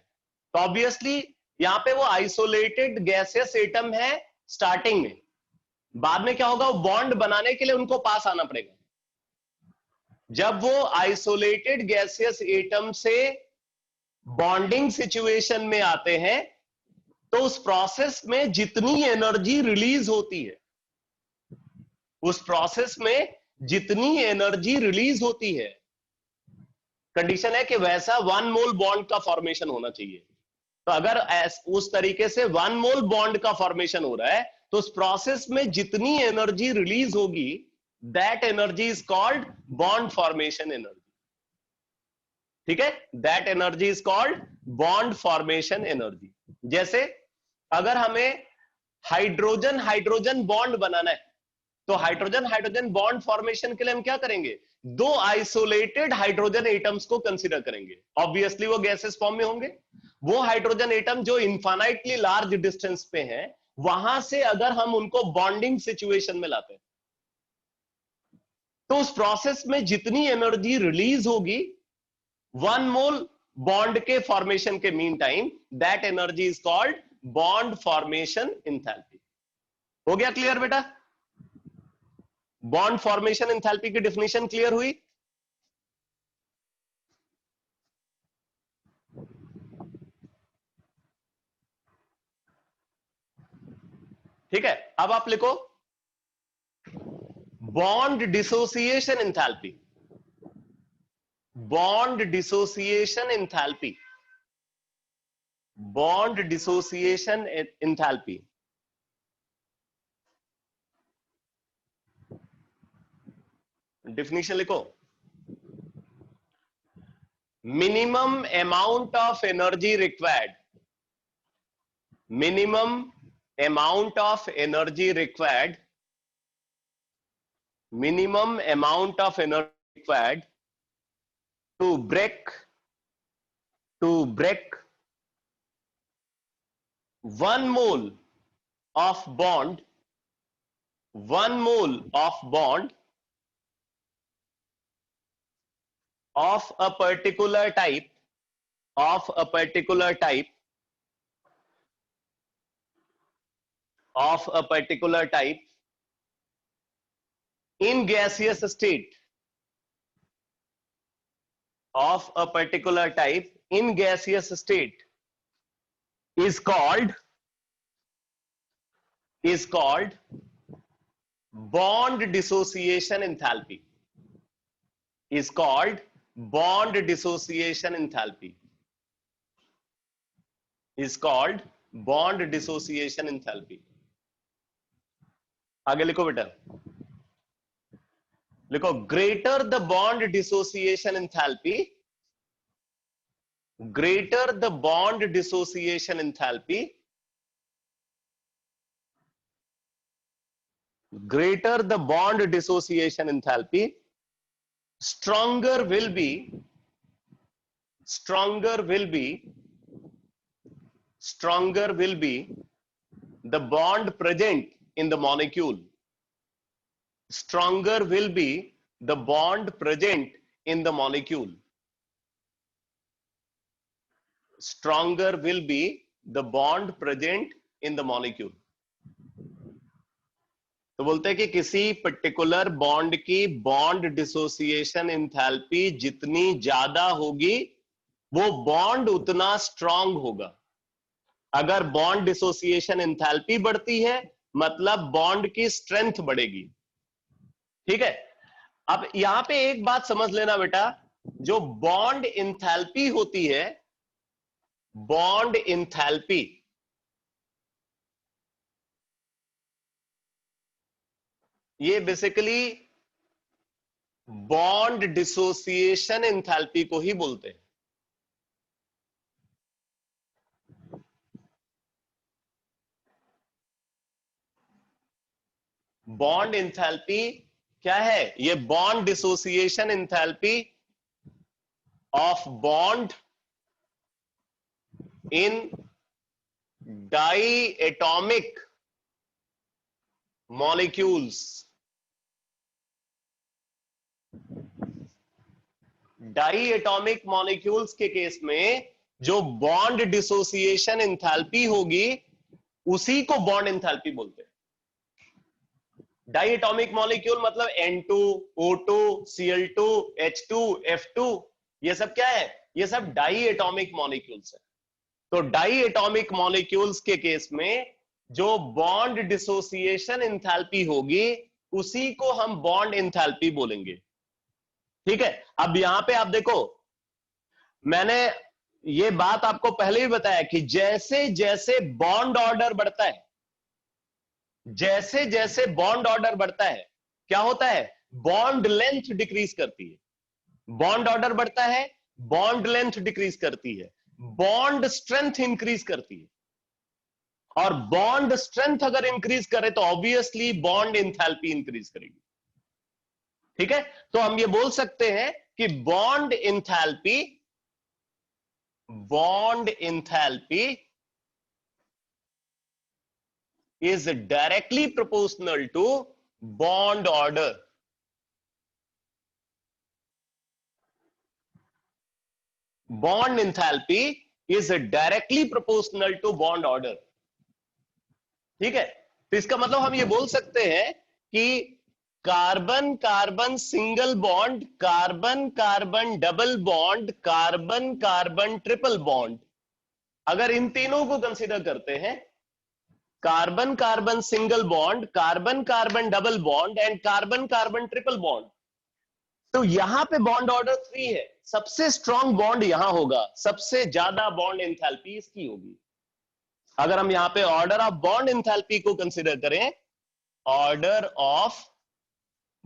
तो ऑब्वियसली यहां पे वो आइसोलेटेड गैसियस एटम है स्टार्टिंग में, बाद में क्या होगा, वो बॉन्ड बनाने के लिए उनको पास आना पड़ेगा। जब वो आइसोलेटेड गैसियस एटम से बॉन्डिंग सिचुएशन में आते हैं, तो उस प्रोसेस में जितनी एनर्जी रिलीज होती है, उस प्रोसेस में जितनी एनर्जी रिलीज होती है, कंडीशन है कि वैसा 1 मोल बॉन्ड का फॉर्मेशन होना चाहिए। तो अगर उस तरीके से 1 मोल बॉन्ड का फॉर्मेशन हो रहा है, तो उस प्रोसेस में जितनी एनर्जी रिलीज होगी, that energy is called bond formation energy. ठीक है, that energy is called bond formation energy. जैसे अगर हमें हाइड्रोजन हाइड्रोजन बॉन्ड बनाना है, तो हाइड्रोजन हाइड्रोजन बॉन्ड फॉर्मेशन के लिए हम क्या करेंगे, दो आइसोलेटेड हाइड्रोजन एटम्स को कंसीडर करेंगे। ऑब्वियसली वो गैसेस फॉर्म में होंगे। वो हाइड्रोजन एटम जो इनफाइनाइटली लार्ज डिस्टेंस पे हैं, वहां से अगर हम उनको बॉन्डिंग सिचुएशन में लाते हैं, तो उस प्रोसेस में जितनी एनर्जी रिलीज होगी 1 मोल बॉन्ड के फॉर्मेशन के mean time, that energy is called bond formation enthalpy. हो गया क्लियर बेटा? बॉन्ड फॉर्मेशन एंथैल्पी की डेफिनेशन क्लियर हुई? ठीक है, अब आप लिखो bond dissociation enthalpy, bond dissociation enthalpy, bond dissociation enthalpy. Definition लिखो, minimum amount of energy required, minimum amount of energy required, minimum amount of energy required to break 1 mole of bond, 1 mole of bond of a particular type, of a particular type of a particular type in gaseous state, of a particular type in gaseous state is called bond dissociation enthalpy, is called bond dissociation enthalpy, is called bond dissociation enthalpy. आगे लिखो बेटा, लिखो greater the bond dissociation enthalpy, greater the bond dissociation enthalpy, greater the bond dissociation enthalpy, stronger will be the bond present in the molecule, stronger will be the bond present in the molecule, stronger will be the bond present in the molecule. तो बोलते हैं कि किसी particular bond की bond dissociation enthalpy जितनी ज्यादा होगी वो बॉन्ड उतना स्ट्रांग होगा। अगर बॉन्ड डिसोसिएशन एंथैल्पी बढ़ती है मतलब बॉन्ड की स्ट्रेंथ बढ़ेगी। ठीक है, अब यहां पे एक बात समझ लेना बेटा, जो बॉन्ड एंथैल्पी होती है, बॉन्ड एंथैल्पी, ये बेसिकली बॉन्ड डिसोसिएशन एंथैल्पी को ही बोलते हैं। बॉन्ड एंथैल्पी क्या है? ये bond dissociation enthalpy of bond in diatomic molecules, diatomic molecules के केस में जो बॉन्ड डिसोसिएशन एंथैल्पी होगी उसी को बॉन्ड एंथैल्पी बोलते हैं। डाइएटॉमिक मॉलिक्यूल मतलब N2, O2, Cl2, H2, F2, ये सब क्या है? ये सब डाइएटॉमिक मॉलिक्यूल्स है। तो डाइएटॉमिक मॉलिक्यूल्स के केस में जो बॉन्ड डिसोसिएशन एंथैल्पी होगी उसी को हम बॉन्ड एंथैल्पी बोलेंगे। ठीक है, अब यहां पे आप देखो, मैंने ये बात आपको पहले ही बताया कि जैसे जैसे बॉन्ड ऑर्डर बढ़ता है, जैसे जैसे बॉन्ड ऑर्डर बढ़ता है क्या होता है? बॉन्ड लेंथ डिक्रीज करती है। बॉन्ड ऑर्डर बढ़ता है, बॉन्ड लेंथ डिक्रीज करती है, बॉन्ड स्ट्रेंथ इंक्रीज करती है, और बॉन्ड स्ट्रेंथ अगर इंक्रीज करे तो ऑब्वियसली बॉन्ड एंथैल्पी इंक्रीज करेगी। ठीक है, तो हम ये बोल सकते हैं कि bond enthalpy is directly proportional to bond order. Bond enthalpy is directly proportional to bond order. ठीक है, तो इसका मतलब हम ये बोल सकते हैं कि carbon carbon single bond, carbon carbon double bond, carbon carbon triple bond, अगर इन तीनों को कंसीडर करते हैं, carbon carbon single bond, carbon carbon double bond and carbon carbon triple bond, तो यहां पे बॉन्ड ऑर्डर 3 है। सबसे स्ट्रॉन्ग बॉन्ड यहां होगा, सबसे ज्यादा बॉन्ड एंथैल्पी इसकी होगी। अगर हम यहां पे ऑर्डर ऑफ बॉन्ड एंथैल्पी को कंसीडर करें, ऑर्डर ऑफ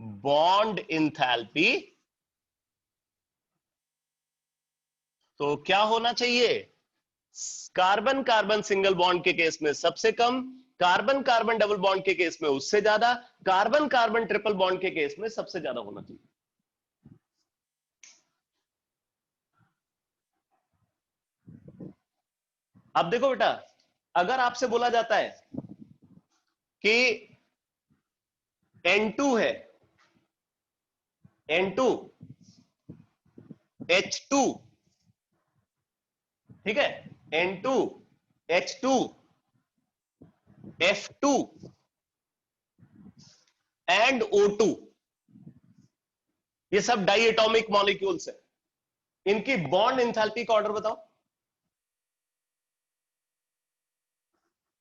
बॉन्ड एंथैल्पी, तो क्या होना चाहिए? कार्बन कार्बन सिंगल बॉन्ड के केस में सबसे कम, कार्बन कार्बन डबल बॉन्ड के केस में उससे ज्यादा, कार्बन कार्बन ट्रिपल बॉन्ड के केस में सबसे ज्यादा होना चाहिए। अब देखो बेटा, अगर आपसे बोला जाता है कि N2 है, N2 H2, ठीक है, N2 H2 F2 and O2, ये सब डाई एटॉमिक मॉलिक्यूल्स है। इनकी बॉन्ड एंथैल्पी का ऑर्डर बताओ।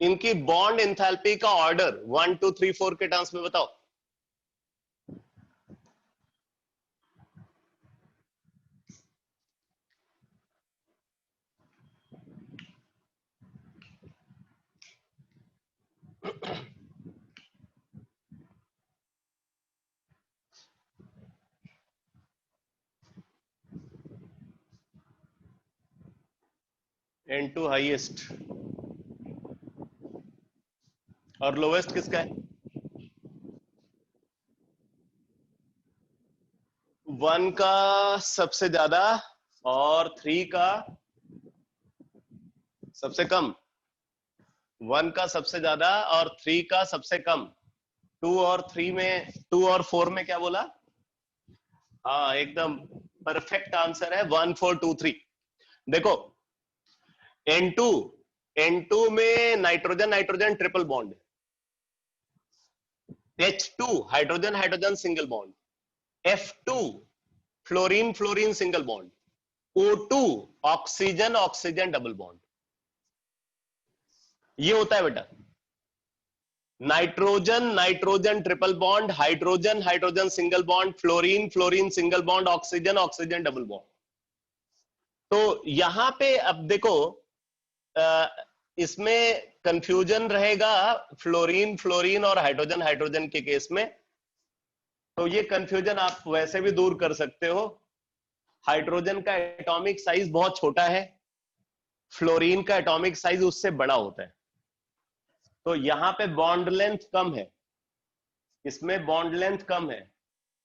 इनकी बॉन्ड एंथैल्पी का ऑर्डर 1 2 3 4 के टर्म्स में बताओ। N2 हाईएस्ट और लोवेस्ट किसका है? 1 का सबसे ज्यादा और 3 का सबसे कम। 1 का सबसे ज्यादा और 3 का सबसे कम। 2 और 4 में क्या बोला? हाँ, एकदम परफेक्ट आंसर है 1 4 2 3। देखो N2 N2 में nitrogen nitrogen triple bond, H2 hydrogen hydrogen single bond, F2 fluorine fluorine single bond, O2 oxygen oxygen double bond. ये होता है बेटा nitrogen nitrogen triple bond, hydrogen hydrogen single bond, fluorine fluorine single bond, oxygen oxygen double bond. तो यहां पे अब देखो इसमें कंफ्यूजन रहेगा फ्लोरीन फ्लोरीन और हाइड्रोजन हाइड्रोजन के केस में। तो ये कंफ्यूजन आप वैसे भी दूर कर सकते हो। हाइड्रोजन का एटॉमिक साइज बहुत छोटा है, फ्लोरीन का एटॉमिक साइज उससे बड़ा होता है। तो यहां पे बॉन्ड लेंथ कम है, इसमें बॉन्ड लेंथ कम है,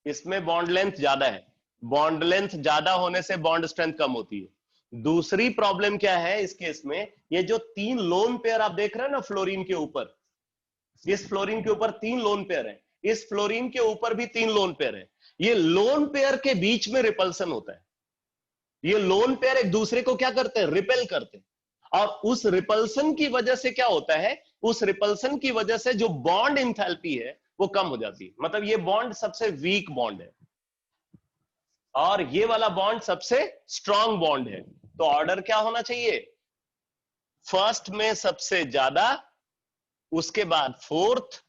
इसमें बॉन्ड लेंथ ज्यादा है। बॉन्ड लेंथ ज्यादा होने से बॉन्ड स्ट्रेंथ कम होती है। दूसरी प्रॉब्लम क्या है इस केस में, ये जो 3 लोन पेयर आप देख रहे हैं ना फ्लोरीन के ऊपर, इस फ्लोरीन के ऊपर 3 लोन पेयर है, इस फ्लोरीन के ऊपर भी 3 लोन पेयर है। ये लोन पेयर के बीच में रिपल्सन होता है। ये लोन पेयर एक दूसरे को क्या करते हैं? रिपेल करते हैं। और उस रिपल्सन की वजह से क्या होता है? उस रिपल्सन की वजह से जो बॉन्ड एंथैल्पी है वो कम हो जाती है। मतलब ये बॉन्ड सबसे वीक बॉन्ड है और ये वाला बॉन्ड सबसे स्ट्रॉन्ग बॉन्ड है। तो ऑर्डर क्या होना चाहिए? फर्स्ट में सबसे ज्यादा, उसके बाद फोर्थ,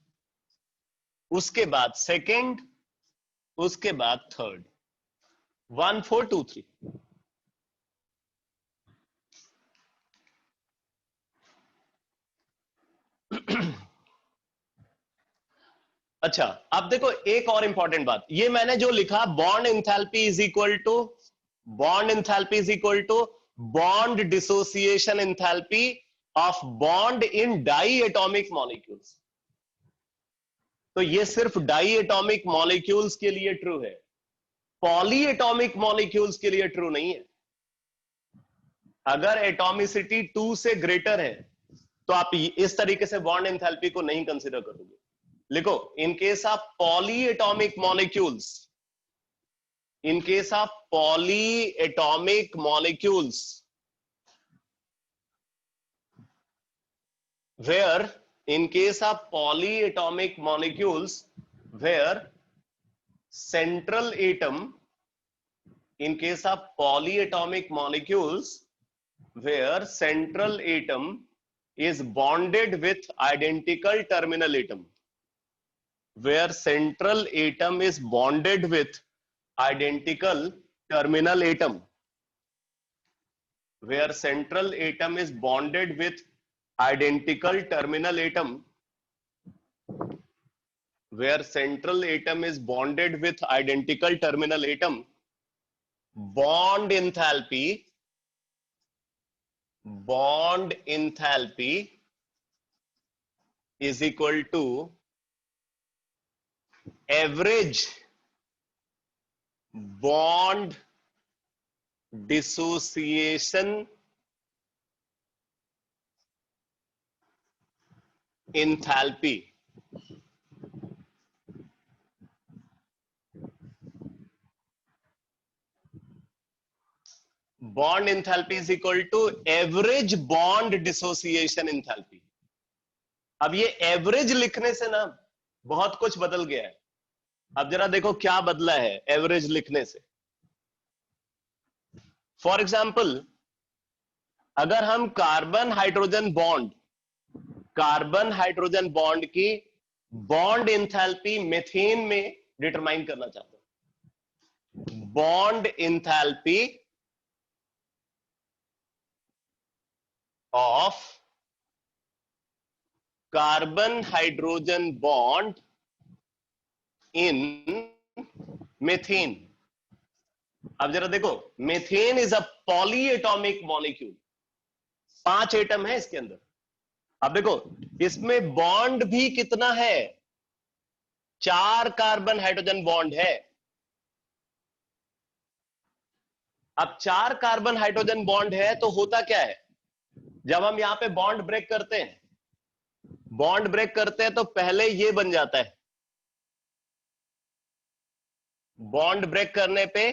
उसके बाद सेकंड, उसके बाद थर्ड। 1 4 2 3। अच्छा, अब देखो एक और इंपॉर्टेंट बात, ये मैंने जो लिखा bond enthalpy is equal to bond dissociation enthalpy of bond in diatomic molecules. तो ये सिर्फ डाई एटॉमिक मॉलिक्यूल्स के लिए ट्रू है, पॉली एटॉमिक मॉलिक्यूल्स के लिए ट्रू नहीं है। अगर एटॉमिसिटी 2 से ग्रेटर है तो आप इस तरीके से बॉन्ड एंथैल्पी को नहीं कंसीडर करोगे। लिखो, in case of polyatomic molecules, in case of polyatomic molecules where central atom, in case of polyatomic molecules where central atom is bonded with identical terminal atom, where central atom is bonded with identical terminal atom, where central atom is bonded with identical terminal atom, where central atom is bonded with identical terminal atom, bond enthalpy is equal to average bond dissociation enthalpy. Bond enthalpy is equal to average bond dissociation enthalpy. अब ये average लिखने से ना बहुत कुछ बदल गया है। अब जरा देखो क्या बदला है एवरेज लिखने से। फॉर एग्जाम्पल, अगर हम कार्बन हाइड्रोजन बॉन्ड की बॉन्ड इंथैल्पी मीथेन में डिटरमाइन करना चाहते हैं, bond enthalpy of carbon hydrogen bond in methane. अब जरा देखो, methane is a polyatomic molecule, 5 atom है इसके अंदर। अब देखो इसमें बॉन्ड भी कितना है, 4 कार्बन हाइड्रोजन बॉन्ड है। अब 4 कार्बन हाइड्रोजन बॉन्ड है तो होता क्या है, जब हम यहां पे बॉन्ड ब्रेक करते हैं तो पहले ये बन जाता है। बॉन्ड ब्रेक करने पे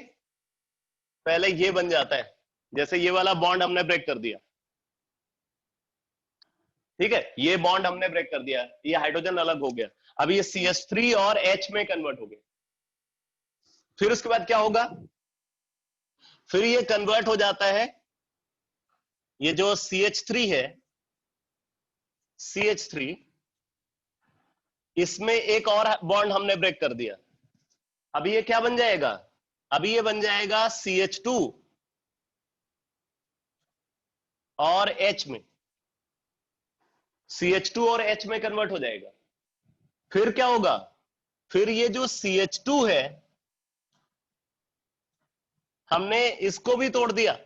पहले ये बन जाता है, जैसे ये वाला बॉन्ड हमने ब्रेक कर दिया, ठीक है, ये बॉन्ड हमने ब्रेक कर दिया, ये हाइड्रोजन अलग हो गया। अब ये CH3 और H में कन्वर्ट हो गया। फिर उसके बाद क्या होगा, फिर ये कन्वर्ट हो जाता है, ये जो CH3 है, CH3, इसमें एक और बॉन्ड हमने ब्रेक कर दिया। अभी ये क्या बन जाएगा, अभी ये बन जाएगा CH2 और H में, CH2 और H में कन्वर्ट हो जाएगा। फिर क्या होगा, फिर ये जो CH2 है हमने इसको भी तोड़ दिया।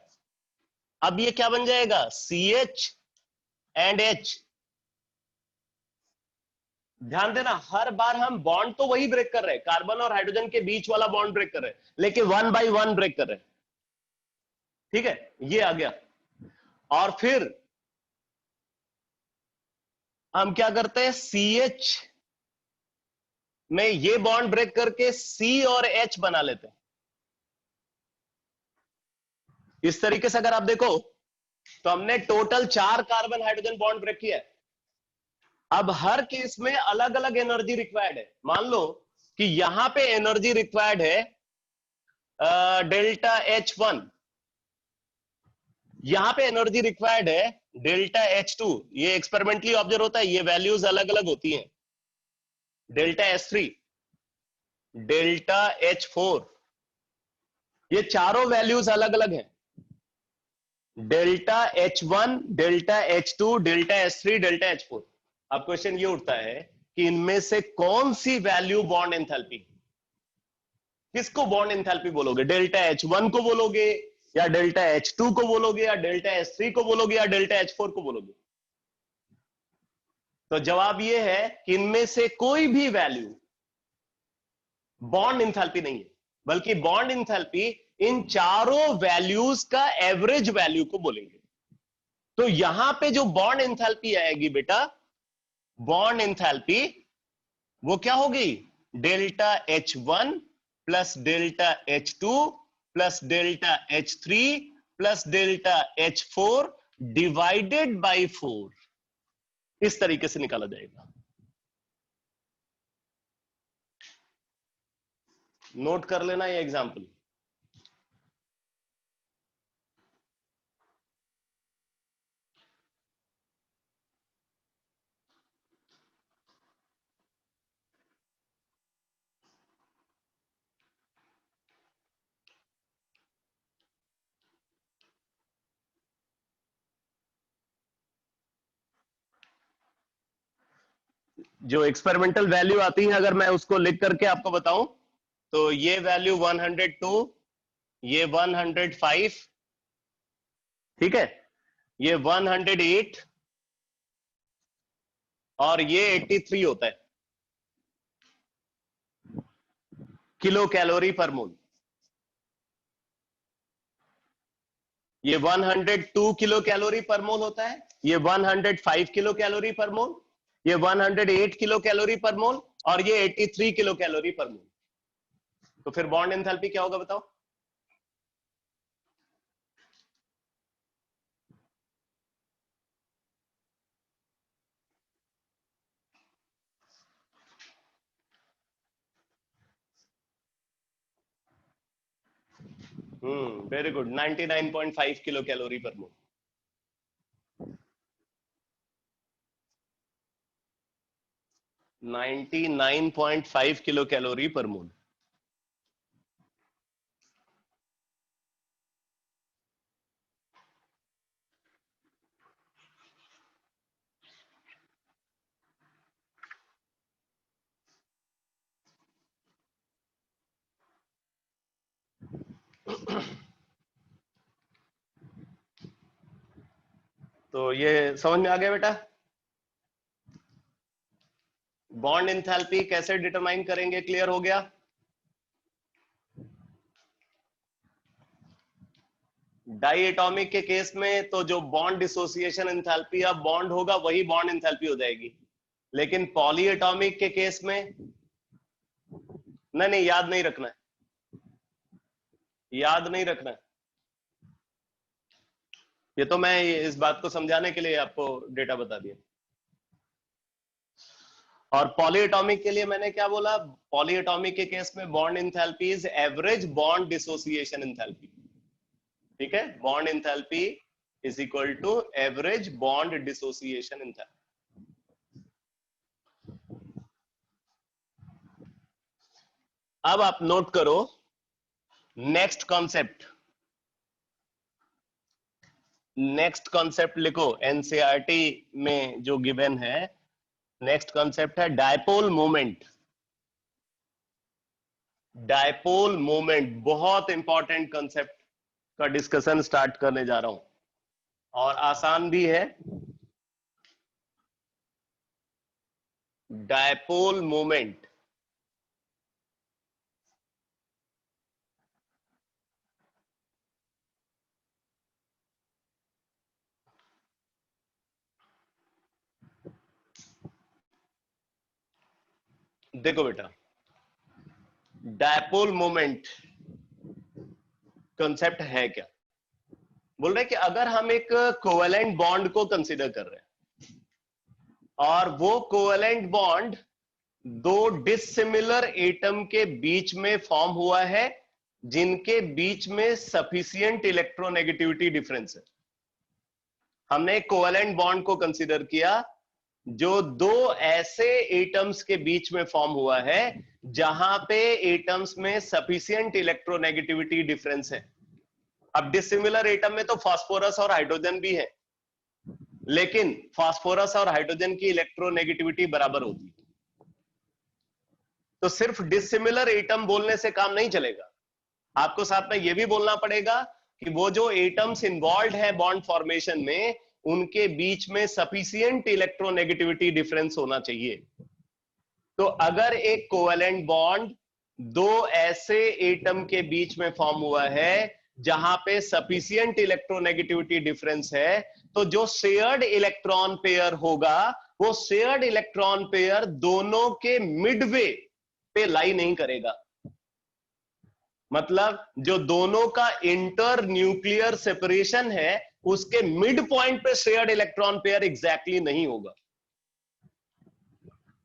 अब ये क्या बन जाएगा, CH एंड H। ध्यान देना, हर बार हम बॉन्ड तो वही ब्रेक कर रहे हैं, कार्बन और हाइड्रोजन के बीच वाला बॉन्ड ब्रेक कर रहे हैं, लेकिन 1 बाय 1 ब्रेक कर रहे हैं, ठीक है, ये आ गया। और फिर हम क्या करते हैं, CH में ये बॉन्ड ब्रेक करके C और H बना लेते हैं। इस तरीके से अगर आप देखो तो हमने total 4 carbon hydrogen bond break किया है। अब हर केस में अलग अलग एनर्जी रिक्वायर्ड है। मान लो कि यहां पे एनर्जी रिक्वायर्ड है डेल्टा H1, यहां पे एनर्जी रिक्वायर्ड है डेल्टा H2। ये एक्सपेरिमेंटली ऑब्जर्व होता है, ये वैल्यूज अलग अलग होती हैं। डेल्टा H3, डेल्टा H4, ये चारों वैल्यूज अलग अलग हैं। Delta H1, delta H2, delta H3, delta H4। अब क्वेश्चन ये उठता है कि इनमें से कौन सी वैल्यू बॉन्ड एंथैल्पी, किसको बॉन्ड एंथैल्पी बोलोगे, डेल्टा H1 को बोलोगे या डेल्टा H2 को बोलोगे या डेल्टा H3 को बोलोगे या डेल्टा H4 को बोलोगे। तो जवाब ये है कि इनमें से कोई भी वैल्यू बॉन्ड एंथैल्पी नहीं है, बल्कि बॉन्ड एंथैल्पी इन चारों वैल्यूज का एवरेज वैल्यू को बोलेंगे। तो यहां पे जो बॉन्ड एंथैल्पी आएगी बेटा, बॉन्ड एंथैल्पी वो क्या होगी, delta H1 plus delta H2 plus delta H3 plus delta H4 divided by 4, इस तरीके से निकाला जाएगा। नोट कर लेना ये एग्जांपल। जो एक्सपेरिमेंटल वैल्यू आती है अगर मैं उसको लिख करके आपको बताऊं, तो ये वैल्यू 102, ये 105, ठीक है, ये 108 और ये 83 होता है किलो कैलोरी पर मोल। ये 102 किलो कैलोरी पर मोल होता है, ये 105 किलो कैलोरी पर मोल, ये 108 किलो कैलोरी पर मोल और ये 83 किलो कैलोरी पर मोल। तो फिर बॉन्ड एंथैल्पी क्या होगा बताओ। वेरी गुड, 99.5 किलो कैलोरी पर मोल। नाइनटी 99.5 किलो कैलोरी पर मोल। तो ये समझ में आ गया बेटा? बॉन्ड एंथैल्पी कैसे डिटरमाइन करेंगे, क्लियर हो गया? डाई एटॉमिक के केस में तो जो बॉन्ड डिसोसिएशन एंथैल्पी या बॉन्ड होगा वही बॉन्ड एंथैल्पी हो जाएगी, लेकिन पॉली एटॉमिक के केस में नहीं, याद नहीं रखना है, याद नहीं रखना है। ये तो मैं इस बात को समझाने के लिए आपको डेटा बता दिया। और पॉलीएटॉमिक के लिए मैंने क्या बोला? पॉलीएटॉमिक के केस में bond enthalpy is average bond dissociation enthalpy. ठीक है, bond enthalpy is equal to average bond dissociation enthalpy. अब आप नोट करो नेक्स्ट कॉन्सेप्ट, नेक्स्ट कॉन्सेप्ट लिखो एनसीईआरटी में जो गिवन है। नेक्स्ट कॉन्सेप्ट है डायपोल मोमेंट। डायपोल मोमेंट बहुत इंपॉर्टेंट कॉन्सेप्ट का डिस्कशन स्टार्ट करने जा रहा हूं, और आसान भी है। डायपोल मोमेंट देखो बेटा, डायपोल मोमेंट कंसेप्ट है क्या? बोल रहे कि अगर हम एक कोवेलेंट बॉन्ड को कंसीडर कर रहे हैं और वो कोवेलेंट बॉन्ड दो डिसिमिलर एटम के बीच में फॉर्म हुआ है जिनके बीच में सफिशिएंट इलेक्ट्रोनेगेटिविटी डिफरेंस है। हमने एक कोवेलेंट बॉन्ड को कंसीडर किया जो दो ऐसे एटम्स के बीच में फॉर्म हुआ है जहां पे एटम्स में सफिशिएंट इलेक्ट्रोनेगेटिविटी डिफरेंस है। अब डिसिमिलर एटम में तो फास्फोरस और हाइड्रोजन भी है, लेकिन फास्फोरस और हाइड्रोजन की इलेक्ट्रोनेगेटिविटी बराबर होती है। तो सिर्फ डिसिमिलर एटम बोलने से काम नहीं चलेगा, आपको साथ में यह भी बोलना पड़ेगा कि वो जो एटम्स इन्वॉल्व है बॉन्ड फॉर्मेशन में उनके बीच में सफिशिएंट इलेक्ट्रोनेगेटिविटी डिफरेंस होना चाहिए। तो अगर एक कोवेलेंट बॉन्ड दो ऐसे एटम के बीच में फॉर्म हुआ है जहां पे सफिशिएंट इलेक्ट्रोनेगेटिविटी डिफरेंस है, तो जो शेयर्ड इलेक्ट्रॉन पेयर होगा वो शेयर्ड इलेक्ट्रॉन पेयर दोनों के मिडवे पे लाई नहीं करेगा। मतलब जो दोनों का इंटर न्यूक्लियर सेपरेशन है उसके मिड पॉइंट पे शेयर्ड इलेक्ट्रॉन पेयर एग्जैक्टली नहीं होगा।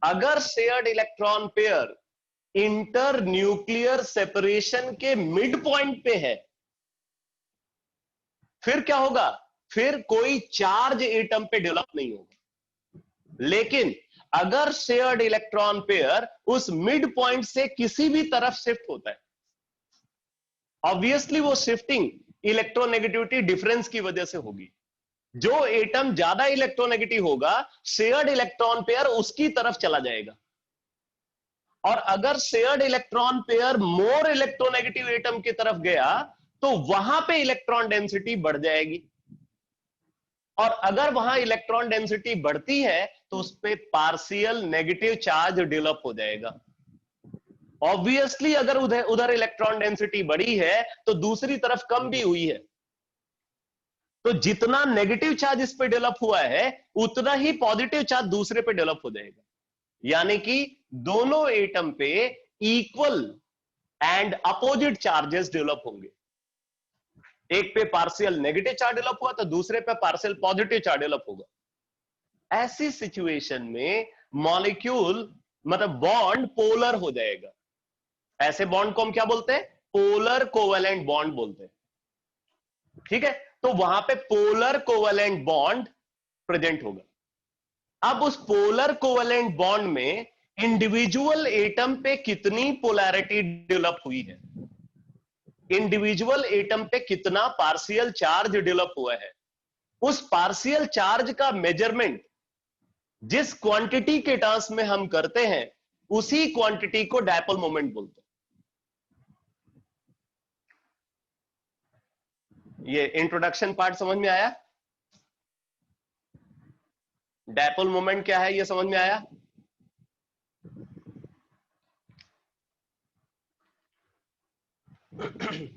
अगर shared electron pair inter nuclear separation के मिड पॉइंट पे है फिर क्या होगा? फिर कोई चार्ज एटम पे डेवलप नहीं होगा। लेकिन अगर शेयर्ड इलेक्ट्रॉन पेयर उस मिड पॉइंट से किसी भी तरफ शिफ्ट होता है, ऑब्वियसली वो शिफ्टिंग इलेक्ट्रोनेगेटिविटी डिफरेंस की वजह से होगी। जो एटम ज्यादा इलेक्ट्रोनेगेटिव होगा शेयर्ड इलेक्ट्रॉन पेयर उसकी तरफ चला जाएगा, और अगर shared electron pair more electronegative atom की तरफ गया तो वहां पे इलेक्ट्रॉन डेंसिटी बढ़ जाएगी, और अगर वहां इलेक्ट्रॉन डेंसिटी बढ़ती है तो उस पे पार्शियल नेगेटिव चार्ज डेवलप हो जाएगा। ऑब्वियसली अगर उधर इलेक्ट्रॉन डेंसिटी बढ़ी है तो दूसरी तरफ कम भी हुई है, तो जितना नेगेटिव चार्ज इस पे डेवलप हुआ है उतना ही पॉजिटिव चार्ज दूसरे पे डेवलप हो जाएगा। यानी कि दोनों एटम पे equal and opposite charges develop होंगे। एक पे पार्शियल नेगेटिव चार्ज डेवलप हुआ तो दूसरे पे पार्शियल पॉजिटिव चार्ज डेवलप होगा। ऐसी सिचुएशन में मॉलिक्यूल मतलब बॉन्ड पोलर हो जाएगा। ऐसे बॉन्ड को हम क्या बोलते हैं? पोलर कोवेलेंट बॉन्ड बोलते हैं, ठीक है। तो वहां पे पोलर कोवेलेंट बॉन्ड प्रेजेंट होगा। अब उस पोलर कोवेलेंट बॉन्ड में इंडिविजुअल एटम पे कितनी पोलैरिटी डेवलप हुई है, इंडिविजुअल एटम पे कितना पार्शियल चार्ज डेवलप हुआ है, उस पार्शियल चार्ज का मेजरमेंट जिस क्वांटिटी के टर्म्स में हम करते हैं उसी क्वांटिटी को डायपोल मोमेंट बोलते हैं। ये इंट्रोडक्शन पार्ट समझ में आया? डायपोल मोमेंट क्या है ये समझ में आया?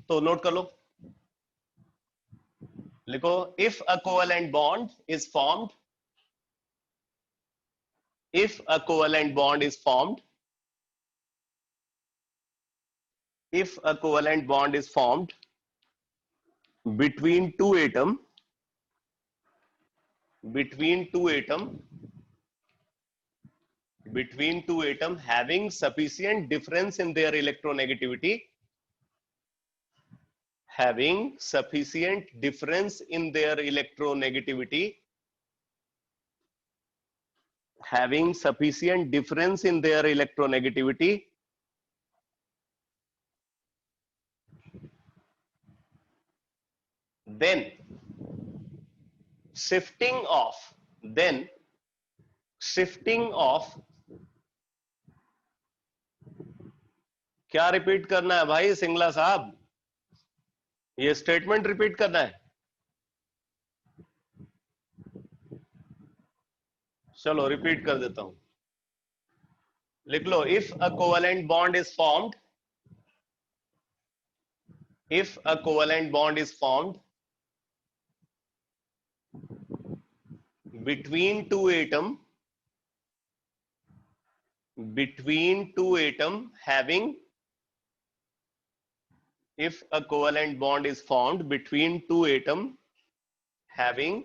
तो नोट कर लो, लिखो, if a covalent bond is formed, if a covalent bond is formed, if a covalent bond is formed between two atom, between two atom, between two atom having sufficient difference in their electronegativity, having sufficient difference in their electronegativity, having sufficient difference in their electronegativity, then shifting of, then shifting of, क्या repeat करना है भाई सिंगला साहब? ये statement repeat करना है। चलो repeat कर देता हूं, लिख लो, if a covalent bond is formed, if a covalent bond is formed between two atom, between two atom having, if a covalent bond is formed between two atom having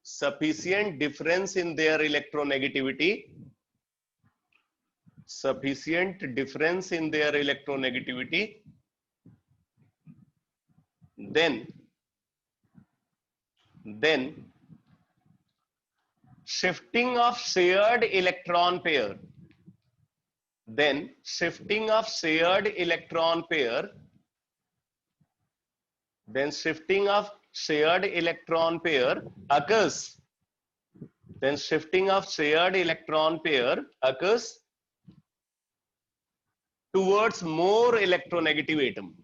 sufficient difference in their electronegativity, sufficient difference in their electronegativity, then shifting of shared electron pair, then shifting of shared electron pair, then shifting of shared electron pair occurs, then shifting of shared electron pair occurs towards more electronegative atom,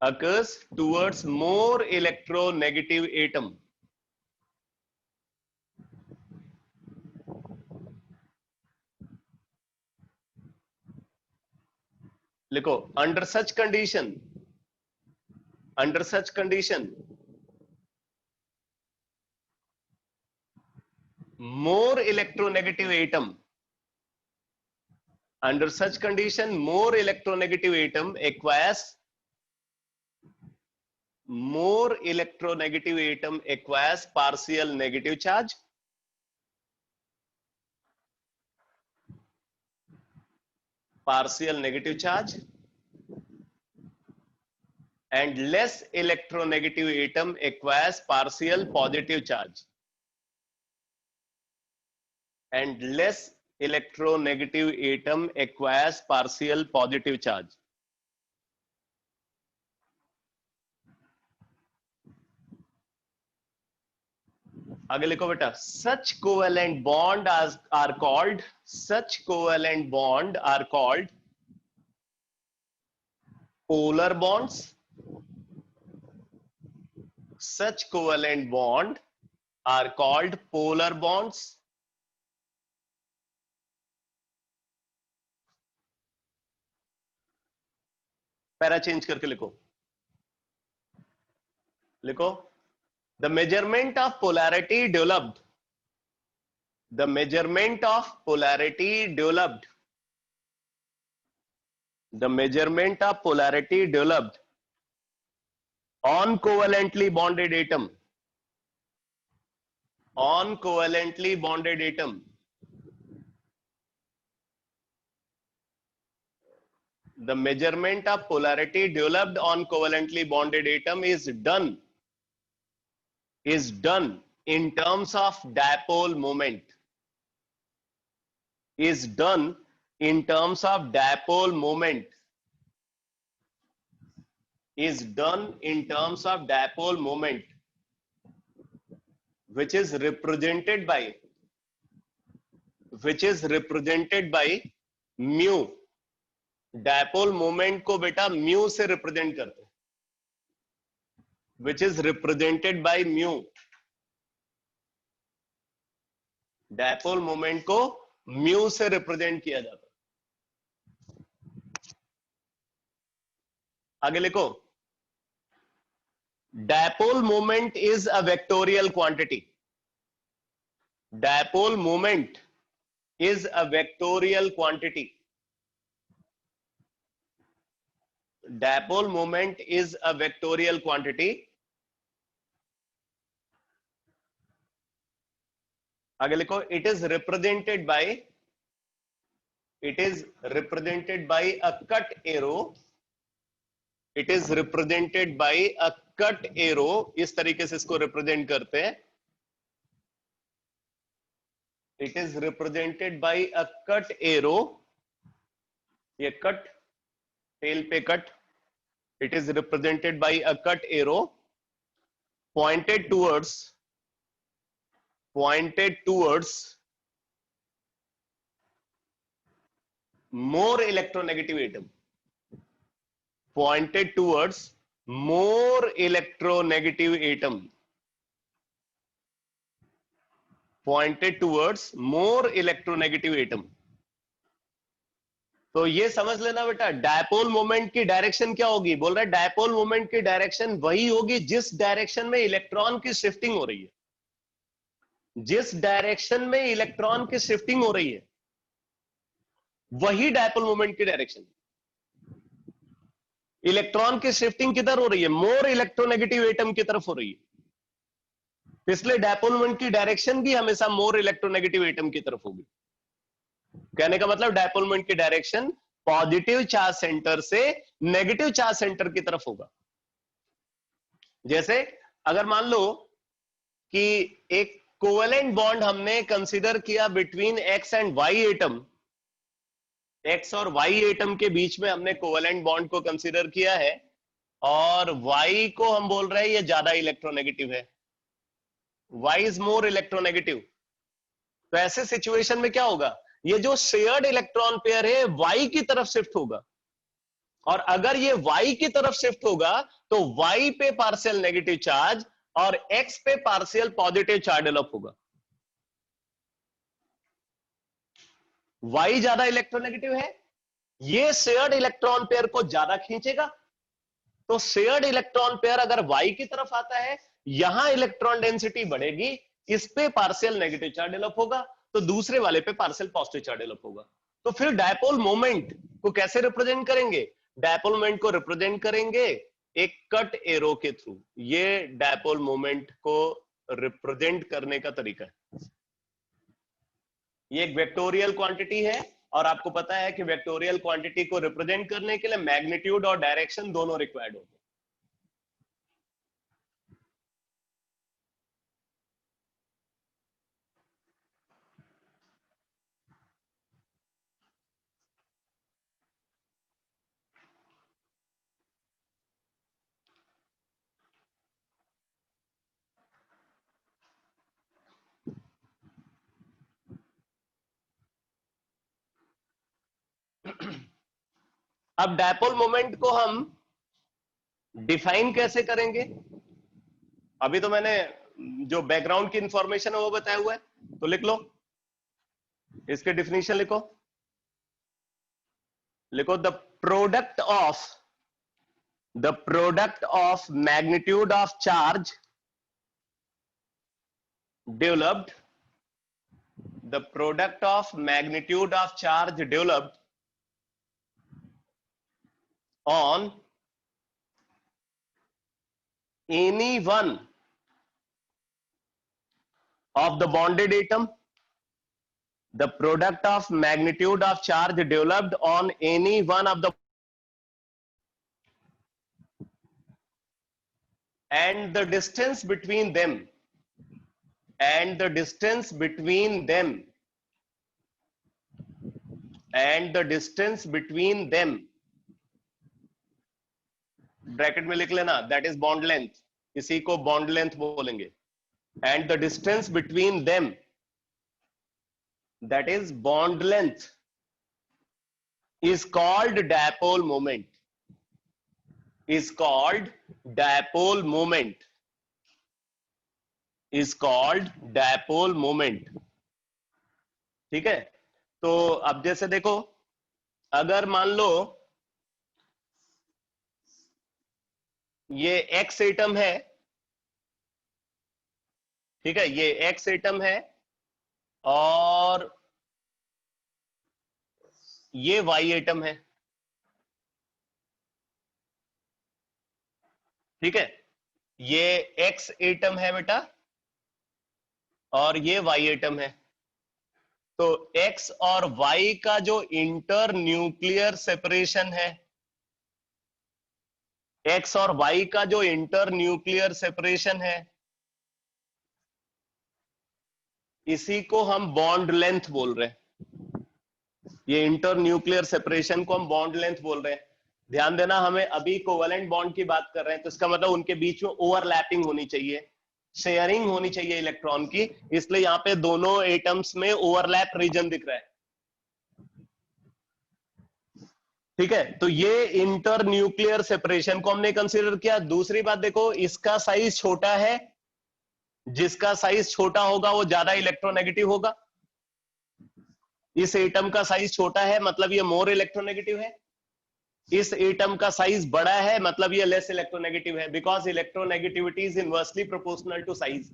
occurs towards more electronegative atom. लिखो, under such condition, under such condition more electronegative atom, under such condition more electronegative atom acquires, more electronegative atom acquires partial negative charge, partial negative charge, and less electronegative atom acquires partial positive charge, and less electronegative atom acquires partial positive charge. आगे लिखो बेटा, such covalent bond are called, such covalent bond are called polar bonds, such covalent bond are called polar bonds, para change करके लिखो, लिखो, the measurement of polarity developed, the measurement of polarity developed, the measurement of polarity developed on covalently bonded atom, on covalently bonded atom the measurement of polarity developed on covalently bonded atom is done in terms of dipole moment, is done in terms of dipole moment, is done in terms of dipole moment, which is represented by mu. Dipole moment को बेटा mu से represent करते हैं, which is represented by mu. Dipole moment को mu से represent किया जाता है. आगे लिखो, dipole moment is a vectorial quantity. Dipole moment is a vectorial quantity. Dipole moment is a vectorial quantity. आगे लिखो, it is represented by a cut arrow. It is represented by a cut arrow. इस तरीके से इसको represent करते हैं. It is represented by a cut arrow. ये cut, tell पे cut. It is represented by a cut arrow pointed towards more electronegative atom. Pointed towards more electronegative atom. Pointed towards more electronegative atom. तो ये समझ लेना बेटा, dipole moment की direction क्या होगी. बोल रहा है डायपोल मोमेंट की डायरेक्शन वही होगी जिस डायरेक्शन में इलेक्ट्रॉन की शिफ्टिंग हो रही है. जिस डायरेक्शन में इलेक्ट्रॉन की शिफ्टिंग हो रही है वही डायपोल मोमेंट की डायरेक्शन. इलेक्ट्रॉन की शिफ्टिंग किधर हो रही है, मोर इलेक्ट्रोनेगेटिव एटम की तरफ हो रही है, इसलिए डायपोल मोमेंट की डायरेक्शन भी हमेशा मोर इलेक्ट्रोनेगेटिव एटम की तरफ होगी. कहने का मतलब डायपोल मोमेंट की डायरेक्शन पॉजिटिव चार्ज सेंटर से नेगेटिव चार्ज सेंटर की तरफ होगा. जैसे अगर मान लो कि एक कोवेलेंट बॉन्ड हमने कंसीडर किया between x and Y atom. X और वाई एटम के बीच में हमने कोवेलेंट बॉन्ड को कंसीडर किया है और वाई को हम बोल रहे हैं ये ज्यादा इलेक्ट्रोनेगेटिव है, वाई इज मोर इलेक्ट्रोनेगेटिव. तो ऐसे सिचुएशन में क्या होगा, ये जो शेयर्ड इलेक्ट्रॉन पेयर है वाई की तरफ शिफ्ट होगा. और अगर ये वाई की तरफ शिफ्ट होगा तो वाई पे पार्शियल नेगेटिव चार्ज और एक्स पे पार्शियल पॉजिटिव चार्ज डेवलप होगा. वाई ज्यादा इलेक्ट्रोनेगेटिव है, ये शेयर्ड इलेक्ट्रॉन पेयर को ज्यादा खींचेगा. तो शेयर्ड इलेक्ट्रॉन पेयर अगर वाई की तरफ आता है, यहां इलेक्ट्रॉन डेंसिटी बढ़ेगी, इस पे पार्शियल नेगेटिव चार्ज डेवलप होगा, तो दूसरे वाले पे पार्शियल पॉजिटिव चार्ज डेवलप होगा. तो फिर डायपोल मोमेंट को कैसे रिप्रेजेंट करेंगे, डायपोल मोमेंट को रिप्रेजेंट करेंगे एक कट एरो के थ्रू. ये डायपोल मोमेंट को रिप्रेजेंट करने का तरीका है. ये एक वेक्टोरियल क्वांटिटी है और आपको पता है कि वेक्टोरियल क्वांटिटी को रिप्रेजेंट करने के लिए मैग्नीट्यूड और डायरेक्शन दोनों रिक्वायर्ड होते हैं. अब डायपोल मोमेंट को हम डिफाइन कैसे करेंगे. अभी तो मैंने जो बैकग्राउंड की इंफॉर्मेशन है वो बताया हुआ है, तो लिख लो, इसके डिफिनीशन लिखो. The product of magnitude of charge developed, the product of magnitude of charge developed on any one of the bonded atom, the product of magnitude of charge developed on any one of the and the distance between them and the distance between them and the distance between them bracket में लिख लेना, that is bond length, इसी को bond length बोलेंगे, and the distance between them that is bond length is called dipole moment, is called dipole moment, is called dipole moment. ठीक है, तो अब जैसे देखो, अगर मान लो ये x एटम है, ठीक है, ये x एटम है और ये y एटम है, ठीक है, ये x एटम है बेटा और ये y एटम है, तो x और y का जो इंटर न्यूक्लियर सेपरेशन है, x और y का जो इंटर न्यूक्लियर सेपरेशन है, इसी को हम बॉन्ड लेंथ बोल रहे हैं। ये इंटर न्यूक्लियर सेपरेशन को हम बॉन्ड लेंथ बोल रहे हैं। ध्यान देना, हमें अभी कोवेलेंट बॉन्ड की बात कर रहे हैं, तो इसका मतलब उनके बीच में ओवरलैपिंग होनी चाहिए, शेयरिंग होनी चाहिए इलेक्ट्रॉन की, इसलिए यहां पे दोनों एटम्स में ओवरलैप रीजन दिख रहा है। ठीक है, तो ये इंटर न्यूक्लियर सेपरेशन को हमने कंसीडर किया। दूसरी बात देखो, इसका साइज छोटा है, जिसका साइज छोटा होगा वो ज्यादा इलेक्ट्रोनेगेटिव होगा। इस एटम का साइज छोटा है मतलब ये मोर इलेक्ट्रोनेगेटिव है, इस एटम का साइज बड़ा है मतलब ये लेस इलेक्ट्रोनेगेटिव है, because electronegativity is inversely proportional to size.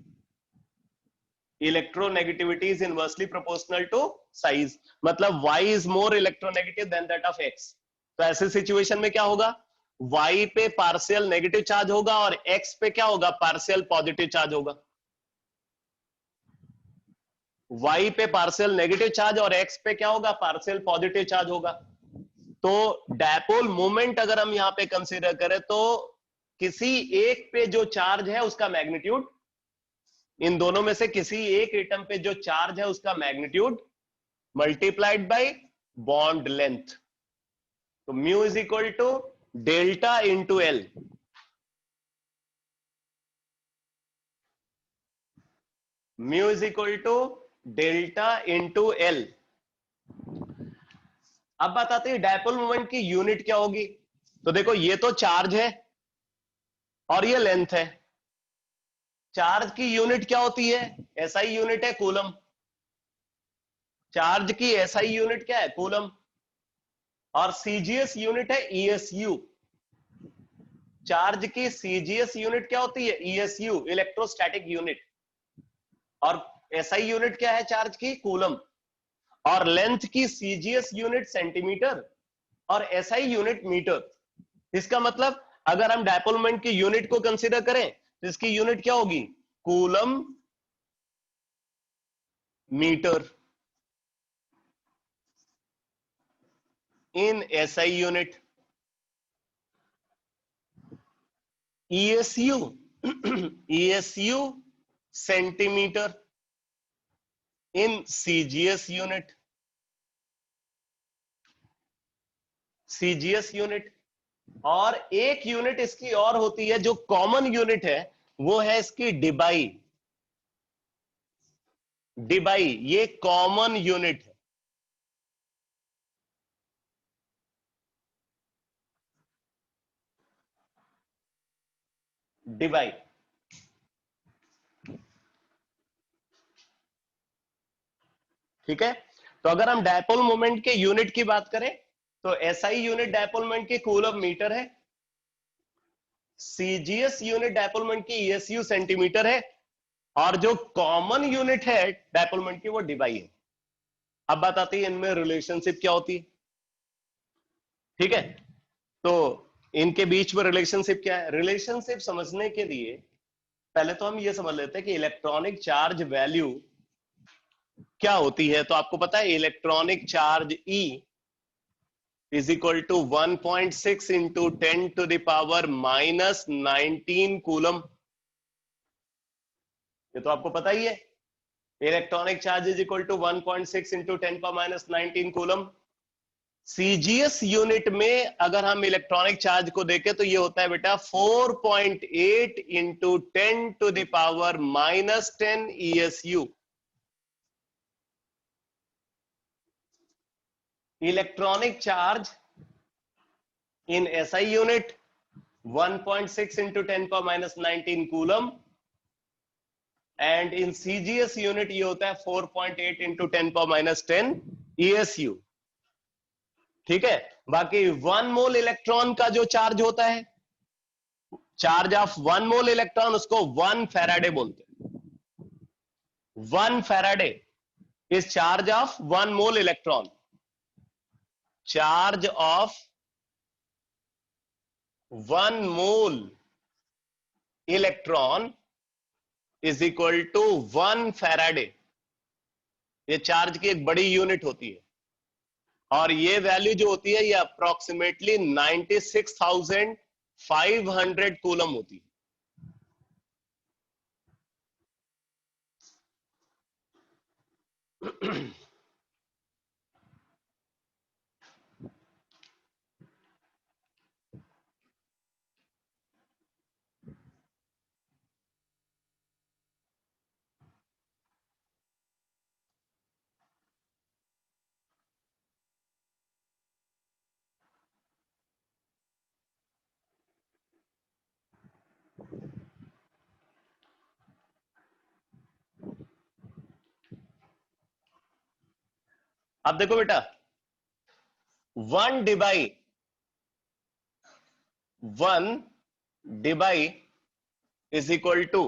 Electronegativity is inversely proportional to size, मतलब y is more electronegative than that of x। तो ऐसे सिचुएशन में क्या होगा, y पे पार्शियल नेगेटिव चार्ज होगा और x पे क्या होगा, पार्शियल पॉजिटिव चार्ज होगा। y पे पार्शियल नेगेटिव चार्ज और x पे क्या होगा, पार्शियल पॉजिटिव चार्ज होगा। तो डायपोल मोमेंट अगर हम यहां पे कंसीडर करें तो किसी एक पे जो चार्ज है उसका मैग्नीट्यूड, इन दोनों में से किसी एक एटम पे जो चार्ज है उसका magnitude multiplied by bond length, तो mu is equal to delta into L. Mu is equal to delta into L. अब बात आती है डायपोल मोमेंट की यूनिट क्या होगी। तो देखो, ये तो चार्ज है और ये लेंथ है। चार्ज की यूनिट क्या होती है, एसआई यूनिट है कूलम। चार्ज की एसआई यूनिट क्या है, कूलम। और सीजीएस यूनिट है ईएसयू। चार्ज की सीजीएस यूनिट क्या होती है, ईएसयू, इलेक्ट्रोस्टैटिक यूनिट। और एसआई यूनिट क्या है चार्ज की, कूलम। और लेंथ की सीजीएस यूनिट सेंटीमीटर और एसआई यूनिट मीटर। इसका मतलब अगर हम डायपोल मोमेंट की यूनिट को कंसीडर करें तो इसकी यूनिट क्या होगी, coulomb metre in SI unit. ईएसयू ईएसयू centimetre in CGS unit, CGS unit. और एक यूनिट इसकी और होती है जो कॉमन यूनिट है, वो है इसकी डिबाई। डिबाई ये कॉमन यूनिट है। डिबाई, ठीक है। तो अगर हम डायपोल मोमेंट के यूनिट की बात करें तो एसआई यूनिट डायपोल मोमेंट की कूलम मीटर है, सीजीएस यूनिट डायपोल मोमेंट की ईएसयू सेंटीमीटर है, और जो कॉमन यूनिट है डायपोल मोमेंट की वो डिबाई है। अब बात आती है इनमें रिलेशनशिप क्या होती है, ठीक है। तो इनके बीच में रिलेशनशिप क्या है, रिलेशनशिप समझने के लिए पहले तो हम ये समझ लेते हैं कि इलेक्ट्रॉनिक चार्ज वैल्यू क्या होती है। तो आपको पता है electronic charge E is equal to 1.6 into 10 to the power minus 19 coulomb. ये तो आपको पता ही है, electronic charge is equal to 1.6 into 10 power minus 19 coulomb. CGS unit में अगर हम इलेक्ट्रॉनिक चार्ज को देखें तो ये होता है बेटा 4.8 into 10 to the power minus 10 ESU। Electronic charge in SI unit 1.6 into 10 power minus 19 coulomb, and in CGS unit ये होता है 4.8 into 10 power minus 10 ESU। ठीक है, बाकी 1 मोल इलेक्ट्रॉन का जो चार्ज होता है, चार्ज ऑफ 1 मोल इलेक्ट्रॉन, उसको 1 फैराडे बोलते हैं। 1 faraday is charge of 1 mole electron. Charge of 1 mole electron is equal to 1 faraday. ये चार्ज की एक बड़ी यूनिट होती है, और ये वैल्यू जो होती है ये अप्रोक्सीमेटली 96,500 कूलम होती है। अब देखो बेटा, 1 debye is equal to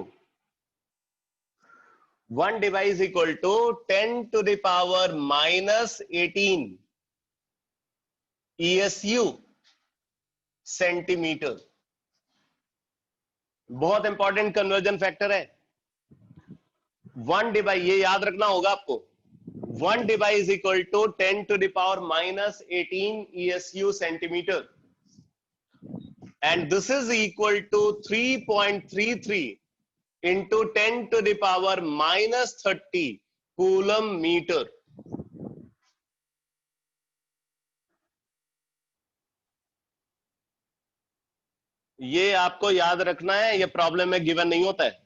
1 debye is equal to 10 to the power minus 18 ESU centimetre. बहुत इंपॉर्टेंट कन्वर्जन फैक्टर है। 1 डिवाई, ये याद रखना होगा आपको, 1 debye is equal to 10 to the power minus 18 ESU centimetre, and this is equal to 3.33 into 10 to the power minus 30 coulomb metre. ये आपको याद रखना है, ये प्रॉब्लम में गिवन नहीं होता है।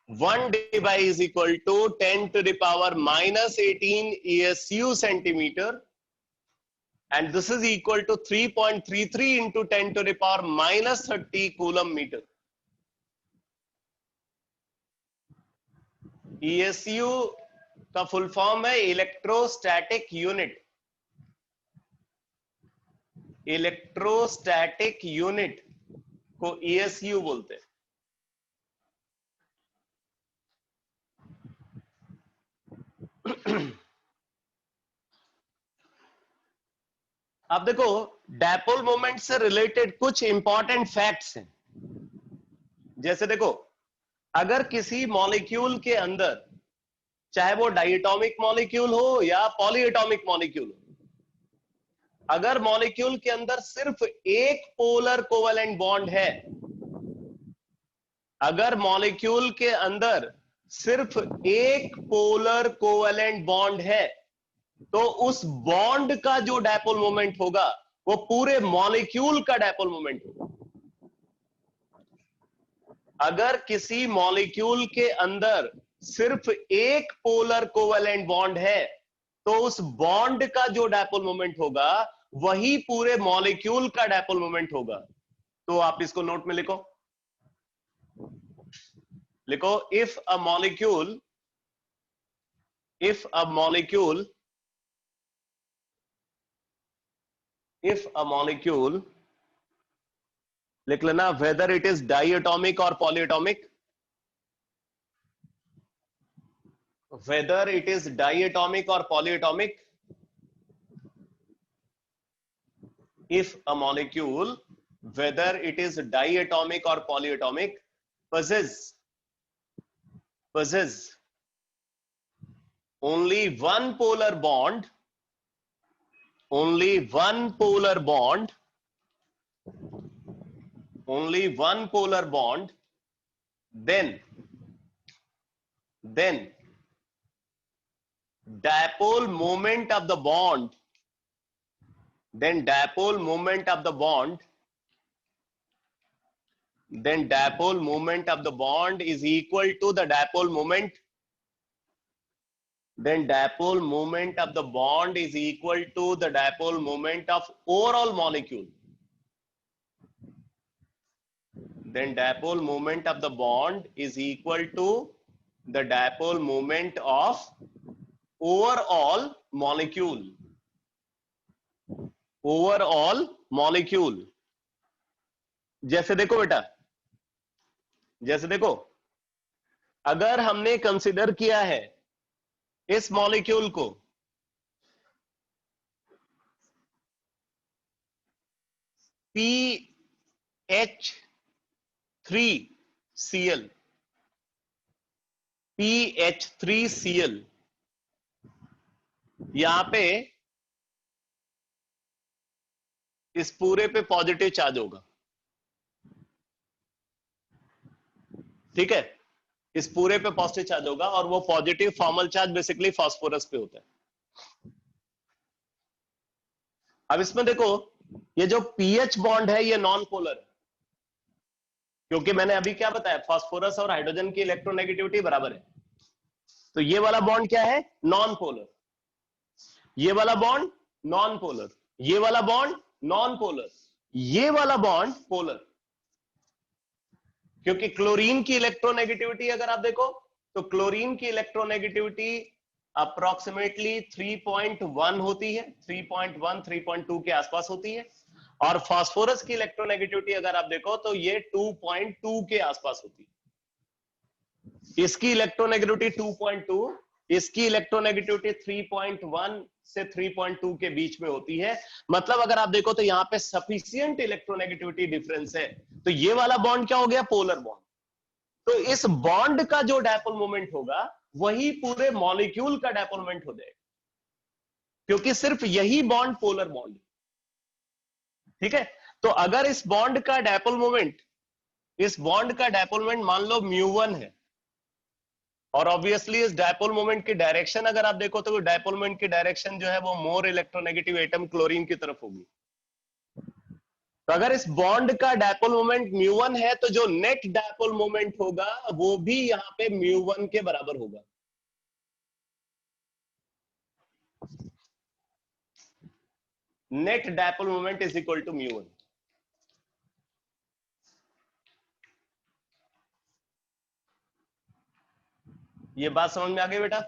One debye is equal to 10 to the power minus 18 ESU centimetre, and this is equal to 3.33 into 10 to the power minus 30 coulomb metre. ESU का फुल फॉर्म है इलेक्ट्रोस्टैटिक यूनिट। इलेक्ट्रोस्टैटिक यूनिट को ESU बोलते हैं। अब देखो, dipole moment से related कुछ important facts हैं। जैसे देखो, अगर किसी मॉलिक्यूल के अंदर, चाहे वो डायटोमिक मॉलिक्यूल हो या पॉलीएटॉमिक मॉलिक्यूल हो, अगर मॉलिक्यूल के अंदर सिर्फ एक पोलर कोवेलेंट बॉन्ड है, अगर मॉलिक्यूल के अंदर सिर्फ एक पोलर कोवेलेंट बॉन्ड है, तो उस बॉन्ड का जो डायपोल मोमेंट होगा वो पूरे मॉलिक्यूल का डायपोल मोमेंट होगा। अगर किसी मॉलिक्यूल के अंदर सिर्फ एक पोलर कोवेलेंट बॉन्ड है, तो उस बॉन्ड का जो डायपोल मोमेंट होगा वही पूरे मॉलिक्यूल का डायपोल मोमेंट होगा। तो आप इसको नोट में लिखो, इफ अ मॉलिक्यूल लिख लेना, वेदर इट इज डायटोमिक और polyatomic, whether it is diatomic or polyatomic, if a molecule, whether it is diatomic or polyatomic, possess only one polar bond, only one polar bond, then dipole moment of the bond, then dipole moment of the bond is equal to the dipole moment, then dipole moment of the bond is equal to the dipole moment of overall molecule, then dipole moment of the bond is equal to the dipole moment of overall molecule, जैसे देखो बेटा, जैसे देखो, अगर हमने consider किया है इस मॉलिक्यूल को PH3Cl, यहां पे इस पूरे पे पॉजिटिव चार्ज होगा, ठीक है, इस पूरे पे पॉजिटिव चार्ज होगा और वो positive formal charge basically phosphorus पे होता है। अब इसमें देखो, ये जो पीएच बॉन्ड है ये नॉन पोलर है, क्योंकि मैंने अभी क्या बताया, फास्फोरस और हाइड्रोजन की इलेक्ट्रोनेगेटिविटी बराबर है, तो ये वाला बॉन्ड क्या है, नॉन पोलर, ये वाला बॉन्ड नॉन पोलर, ये वाला बॉन्ड नॉन पोलर, ये वाला बॉन्ड पोलर, क्योंकि क्लोरीन की इलेक्ट्रोनेगेटिविटी अगर आप देखो तो क्लोरीन की इलेक्ट्रोनेगेटिविटी अप्रोक्सीमेटली 3.1 होती है, 3.1 3.2 के आसपास होती है, और फास्फोरस की इलेक्ट्रोनेगेटिविटी अगर आप देखो तो ये 2.2 के आसपास होती है। इसकी इलेक्ट्रोनेगेटिविटी 2.2, इसकी इलेक्ट्रोनेगेटिविटी 3.1 से 3.2 के बीच में होती है। मतलब अगर आप देखो तो यहाँ पे सफिशिएंट इलेक्ट्रोनेगेटिविटी डिफरेंस है, तो ये वाला बॉन्ड क्या हो गया, पोलर बॉन्ड। तो इस बॉन्ड का जो डायपोल मोमेंट होगा वही पूरे मॉलिक्यूल का डायपोल मोमेंट हो जाएगा, क्योंकि सिर्फ यही बॉन्ड पोलर बॉन्ड है, ठीक है। तो अगर इस बॉन्ड का डायपोल मोमेंट, इस बॉन्ड का डायपोल मोमेंट मान लो μ1 है, और ऑब्वियसली इस डायपोल मोमेंट की डायरेक्शन अगर आप देखो तो डायपोल मोमेंट की डायरेक्शन जो है वो मोर इलेक्ट्रोनेगेटिव एटम क्लोरीन की तरफ होगी। तो अगर इस बॉन्ड का डायपोल मोमेंट μ1 है तो जो नेट डायपोल मोमेंट होगा वो भी यहां पे μ1 के बराबर होगा। Net dipole moment is equal to μ1। ये बात समझ में आ गई बेटा?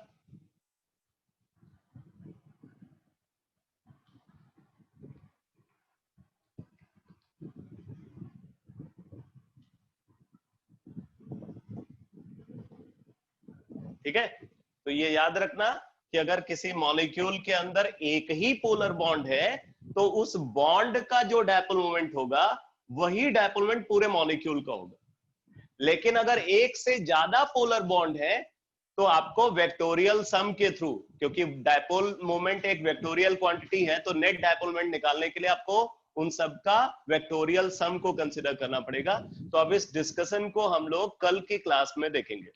ठीक है, तो ये याद रखना कि अगर किसी मॉलिक्यूल के अंदर एक ही पोलर बॉन्ड है तो उस बॉन्ड का जो डायपोल मोमेंट होगा वही डायपोल मोमेंट पूरे मॉलिक्यूल का होगा। लेकिन अगर एक से ज्यादा पोलर बॉन्ड है तो आपको वेक्टोरियल सम के थ्रू, क्योंकि डायपोल मोमेंट एक वेक्टोरियल क्वांटिटी है, तो नेट डायपोल मोमेंट निकालने के लिए आपको उन सब का वेक्टोरियल सम को कंसीडर करना पड़ेगा। तो अब इस डिस्कशन को हम लोग कल की क्लास में देखेंगे,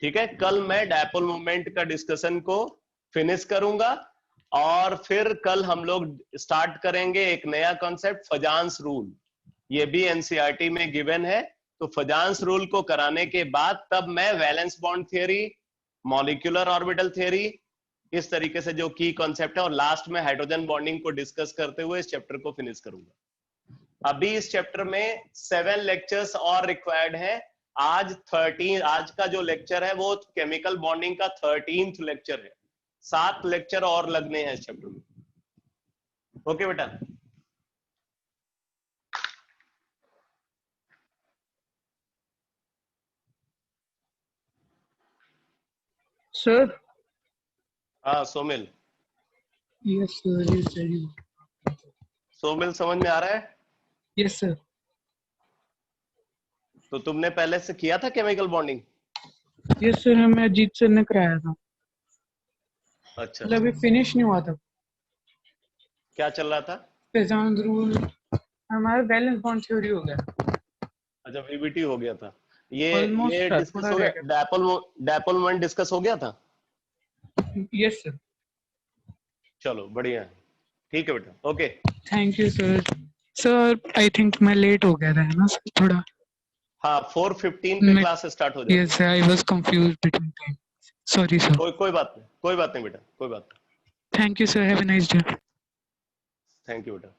ठीक है। कल मैं डायपोल मोमेंट का डिस्कशन को फिनिश करूंगा और फिर कल हम लोग स्टार्ट करेंगे एक नया कॉन्सेप्ट, फजांस रूल। ये भी एनसीईआरटी में गिवन है, तो फजांस रूल को कराने के बाद तब मैं valence bond theory, molecular orbital theory, इस तरीके से जो की कॉन्सेप्ट है, और लास्ट में हाइड्रोजन बॉन्डिंग को डिस्कस करते हुए इस चैप्टर को फिनिश करूंगा। अभी इस चैप्टर में 7 लेक्चर्स और रिक्वायर्ड है। आज का जो लेक्चर है वो केमिकल बॉन्डिंग का 13th लेक्चर है। 7 लेक्चर और लगने हैं इस चैप्टर में। ओके बेटा? सर। हाँ Somil. Yes sir, yes sir. Somil समझ में आ रहा है? Yes sir. तो तुमने पहले से किया था केमिकल बॉन्डिंग? यस सर, हमें अजीत सर ने कराया था। अच्छा मतलब अच्छा, अभी फिनिश नहीं हुआ था। क्या चल रहा था? पेजान रूल हमारा बैलेंस बॉन्ड थ्योरी हो गया। अच्छा, वीबीटी हो गया था। ऑलमोस्ट ये था, डिस्कस थोड़ा हो रह गया, गया। डायपोल डिस्कस हो गया था। Yes sir. चलो बढ़िया है, ठीक है बेटा, okay. Thank you sir. Sir I think मैं लेट हो गया था, है ना सर, थोड़ा। हाँ, 4:15 पे क्लास स्टार्ट हो जाती यस है। Sir, I was confused between time. Sorry sir. कोई बात नहीं, कोई बात नहीं बेटा, कोई बात नहीं। Thank you sir, have a nice day. Thank you बेटा।